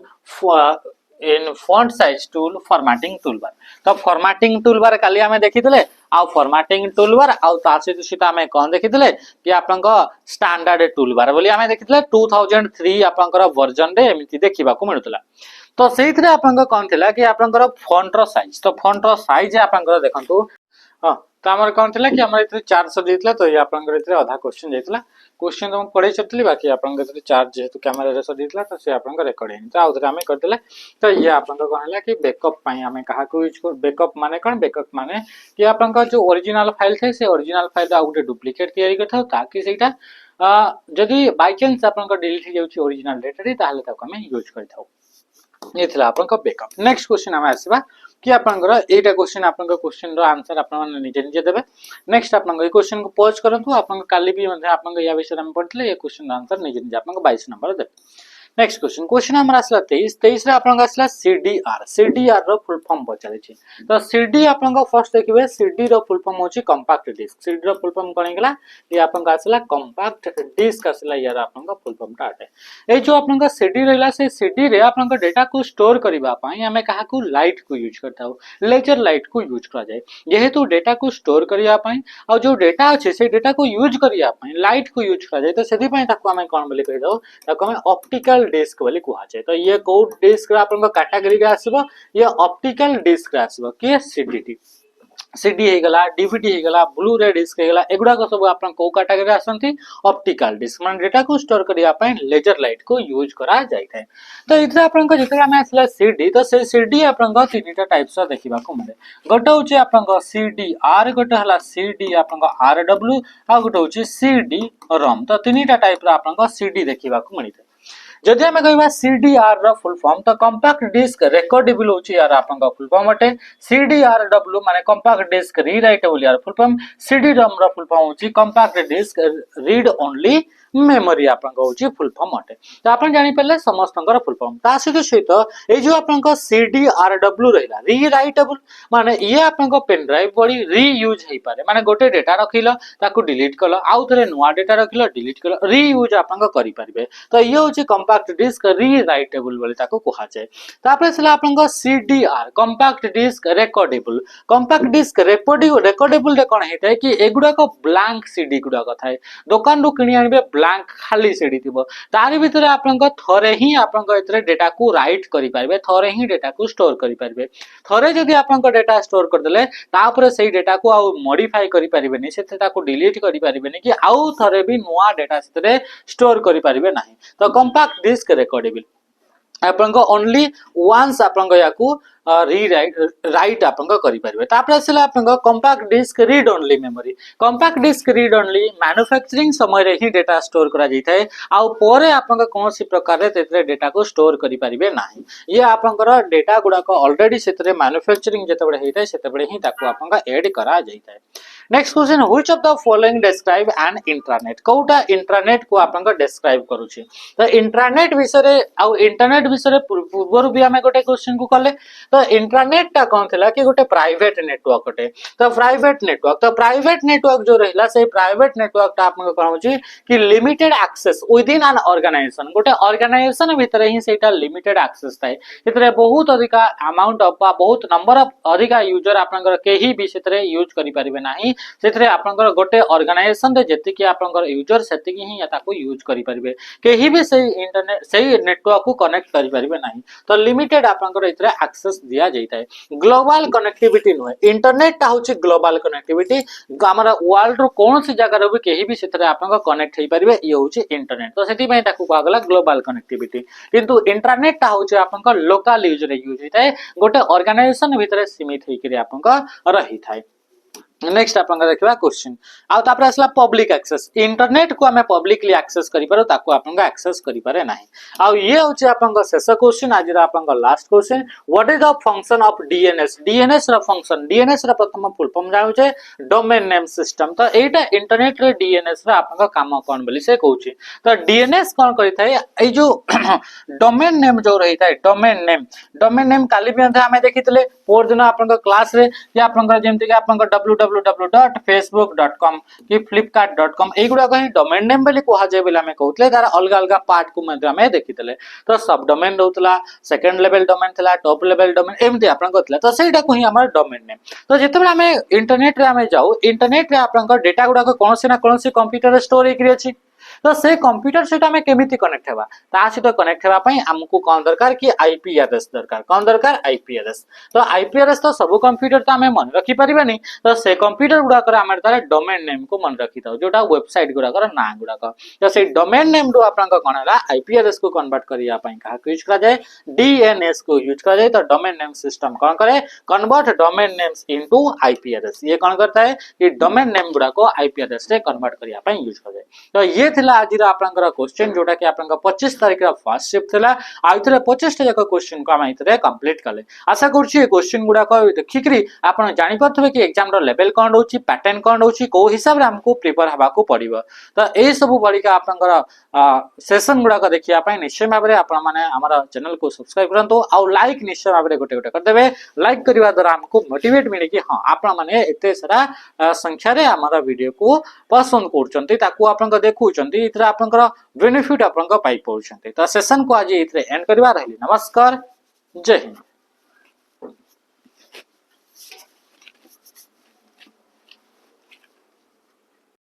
font size tool formatting toolbar तो फॉर्मेटिंग टूलबार काली हमें देखिथिले आ फॉर्मेटिंग टूलबार आ तासे दुसिता हमें कोन देखिथिले कि आपनका स्टैंडर्ड टूलबार बोली हमें देखिथिले 2003 आपनकर वर्जन रे एमिति देखिबा को मिलुतला तो सेइथरे आपनका कोन थिला कि आपनकर फॉन्ट रो साइज तो फॉन्ट रो साइज आपनकर देखंतु हां तो हमर कोन थिला कि हमर इतरे 400 दितला तो ये आपनकर इतरे आधा क्वेश्चन जेतला क्वेश्चन तो हम पढै छथली बाकी आपनकर इतरे चार्ज जेतु कैमरा रे सो दितला तो से आपनकर रिकॉर्ड हेन तो आउथरे हमें कर देला तो ये आपनकर कोन हला कि बैकअप पई हमें कहा को यूज कर बैकअप माने कोन बैकअप माने कि आपनकर जो ओरिजिनल फाइल थे से ओरिजिनल फाइल आ गुटे डुप्लीकेट तयारी करथाउ ताकि सेटा जदि बाय चांस आपनकर डिलीट हे जाउची ओरिजिनल डेटा ताहले ताको हमें यूज करथाउ ये थिला आपनकर बैकअप नेक्स्ट क्वेश्चन हमें आसीबा कि आपनकर एटा क्वेश्चन आपनकर क्वेश्चन रो आंसर आपन माने निजे निजे देबे नेक्स्ट आपनकर क्वेश्चन को पॉज करंतु आपनकर काली भी मध्ये आपनकर या विषय हम पढले ये क्वेश्चन रो आंसर निजे निजे आपनकर 22 नंबर देबे नेक्स्ट क्वेश्चन हमरा असला 23 रे आपनकर असला सीडीआर रो फुल फॉर्म पचाले छी तो सीडी आपनकर फर्स्ट देखिबे सीडी रो फुल फॉर्म होची कॉम्पैक्ट डिस्क सीडी रो फुल फॉर्म कोन गेला ये आपनकर असला कॉम्पैक्ट डिस्क असला यार आपनकर फुल फॉर्म टा आटे ए जो आपनकर सीडी रहला से सीडी रे आपनकर डेटा को स्टोर करबा पई हमें कहा को लाइट को यूज करताउ लेजर लाइट को यूज करा जाय जेहेतु डेटा को स्टोर करिया पई और जो डेटा अछि से डेटा को यूज करिया पई लाइट को यूज करा जाय तो सेदी पई ताको हमें कोन बोली कहि दो ताको हमें ऑप्टिकल डिस्क बोली कहआ जाय तो ये कोड डिस्क आपन कैटेगरी रे आसीबो ये ऑप्टिकल डिस्क रे आसीबो के सीडीडी सीडी हे गला डीवीडी हे गला ब्लू रे डिस्क हे गला एगुडा को सब आपन को कैटेगरी रे आसंती ऑप्टिकल डिस्क मान डेटा को स्टोर करिया पय लेजर लाइट को यूज करा जाय थाय तो इतरा आपन को जेतरा में आसला सीडी तो से सीडी आपन को तीनटा टाइप्स रा देखिबा को मिले गोटे होचे आपन को सीडी आर गोटे हला सीडी आपन को आरडब्ल्यू आ गोटे होचे सीडी रोम तो तीनटा टाइप रा आपन को सीडी देखिबा को मिलिते जदि आम कह CDR रो फुल फॉर्म तो कंपैक्ट डिस्क रिकॉर्डेबल होची यार आपन फुल फॉर्म अटे CDRW माने कंपैक्ट डिस्क रीराइटेबल यार फुल फॉर्म CD-ROM रो फुल फॉर्म होची compact disc read only memory आपन होची फुल फॉर्म अटे तो आपन जानि पले समस्तंकर फुल फॉर्म ता सहित ए जो आपन CDRW रहिला रीराइटेबल माने ये आपन पेन ड्राइव बडी रीयूज हेई पारे माने गोटे डेटा रखिलो ताकू डिलीट कलो आउ थरे नुवा डेटा रखिलो डिलीट कलो रीयूज आपन करि पारिबे तो ये होची कंपैक्ट डिस्क रीराइटेबल बोली ताकू कहा जाय तापर सला आपन CDR compact disc recordable compact disc recordable रे कोन हेतै कि एगुडा को ब्लैंक सीडी गुडा को थाए दुकान रो किनि आनिबे ब्लैंक खाली सीडी थिबो तारि भितरे आपन थरे ही आपन एतरे डेटा को राइट करि पारिबे थरे ही डेटा को स्टोर करि पारिबे थरे जदि आपन डेटा स्टोर कर देले तापर सेही डेटा को आउ मॉडिफाई करि पारिबेनी सेते ताको डिलीट करि पारिबेनी कि आउ थरे भी नुवा डेटा सेते स्टोर करि पारिबे नाही तो कंपैक्ट डिस्क रिकॉर्डेबल आपन ओनली वंस आपन याकू राइट आपन करि पारिबे तापर आसला आपन compact disc read only memory compact disc read only manufacturing समय रे ही डेटा स्टोर करा जाइथाय आ पोरे आपन कोनसी प्रकार रे तेतरे डेटा को स्टोर करि पारिबे नाही ये आपन डेटा गुडा को ऑलरेडी सेतरे मैन्युफैक्चरिंग जतबे हेइथाय सेतबे ही ताको आपन ऐड करा जाइथाय next question which of the following describe an intranet कोटा इंट्रानेट को आपन डिस्क्राइब करूची तो इंट्रानेट विषय रे आ इंटरनेट विषय रे पूर्व भी हमें गोटे क्वेश्चन को कले तो इंट्रानेट टा कौन थिला कि गोटे प्राइवेट नेटवर्क अटे तो प्राइवेट नेटवर्क जो रहिला से प्राइवेट नेटवर्क टा आपन कोन होची कि limited access within an organization गोटे ऑर्गेनाइजेशन भीतर ही सेटा लिमिटेड एक्सेस थाए एतरे बहुत अधिका अमाउंट ऑफ बहुत नंबर ऑफ अधिका यूजर आपन केही भी सेतरे यूज करि परिबे नाही सेतरे आपन गोटे ऑर्गेनाइजेशन रे जति कि आपन यूजर सेति कि ही ताको यूज करि परिबे केही भी से इंटरनेट से नेटवर्क को कनेक्ट करि परिबे नाही तो लिमिटेड आपन एतरे एक्सेस दिया जाइताय ग्लोबल कनेक्टिविटी नुहे इंटरनेट ता होची ग्लोबल कनेक्टिविटी हमरा वर्ल्ड रो कोन से जगह रो भी केही भी सेतरे आपन कनेक्ट हेई परिबे ये होची इंटरनेट तो सेति पय ताकू कहगला ग्लोबल कनेक्टिविटी किंतु इंटरनेट ता होची आपन लोकल यूज रे यूज होइताय गोटे ऑर्गेनाइजेशन भीतर सीमित हेई करी आपन रही थाय नेक्स्ट आपन देखबा क्वेश्चन आ तापर असला पब्लिक एक्सेस इंटरनेट को हमें पब्लिकली एक्सेस करि पारो ताको आपन एक्सेस करि पारे नाही आ ये होची आपन शेष क्वेश्चन आज आपन last question what is the function of DNS रा फंक्शन डीएनएस रा प्रथम फुल फॉर्म जाउ छे डोमेन नेम सिस्टम तो एटा इंटरनेट रे डीएनएस रा आपन काम कोन बोली से कहूची तो डीएनएस कोन करि थाय ए जो डोमेन नेम जो रही थाय डोमेन नेम काली भी हमें देखितले पोर दिन आपन क्लास रे या आपन जेमति कि आपन www.facebook.com कि flipkart.com एगुडा कहीं डोमेन नेम बोली कहा जाय बोली हमें कहउतले तार अलग अलग पार्ट को मध्ये हमें देखितले तो सब डोमेन रहउतला सेकंड लेवल डोमेन थला टॉप लेवल डोमेन एमति आपन कहतला तो सेटा को ही हमर डोमेन नेम तो जेतेबे हमें इंटरनेट रे हमें जाऊ इंटरनेट रे आपन डेटा गुडा को कोनसे ना कोनसे कंप्यूटर स्टोर हेकरि अछि तो से कंप्यूटर सेटा में केमिति कनेक्ट हेबा ता सहित कनेक्ट हेबा पई हमकु कोन दरकार कि आईपी एड्रेस दरकार कोन दरकार आईपी एड्रेस तो आईपी एड्रेस तो सब कंप्यूटर तो हमें मन रखी परिबानी तो से कंप्यूटर गुडा कर हमर तारे डोमेन नेम को मन रखी थाउ जोटा वेबसाइट गुडा कर ना गुडा का तो से डोमेन नेम रो आपन को कोन हला आईपी एड्रेस को कन्वर्ट करिया पई का यूज करा जाय डीएनएस को यूज करा जाय तो डोमेन नेम सिस्टम कोन करे convert domain names into IP address ये कोन करता है कि डोमेन नेम गुडा को आईपी एड्रेस से कन्वर्ट करिया पई यूज करा जाय तो ये थिला आज आपन क्वेश्चन जोटा कि आपन 25 तारिख रा फर्स्ट शिफ्ट थिला आइतरे 25 टा जक क्वेश्चन को हम इतरे कंप्लीट कले आशा करछि ए क्वेश्चन गुडा को देखिकरी आपन जानि परथबे कि एग्जाम रो लेवल कोन होछि पैटर्न कोन होछि को हिसाब रे हमको प्रिपेयर हबा को पड़िबो तो ए सब बलिका आपन सेशन गुडा को देखिया पई निश्चय भाबरे आपन माने हमर चैनल को सब्सक्राइब करंतो आ लाइक निश्चय भाबरे गोटे गोटे कर देबे लाइक करिवा द्वारा हमको मोटिवेट मिले कि हां आपन माने एते सारा संख्या रे हमर वीडियो को पसंद करचंती ताकू आपन देखुचंती इतरा आपन बेनिफिट आपन पाई पहुंचते तो सेशन को आज इतरे एंड करवा रही नमस्कार जय हिंद।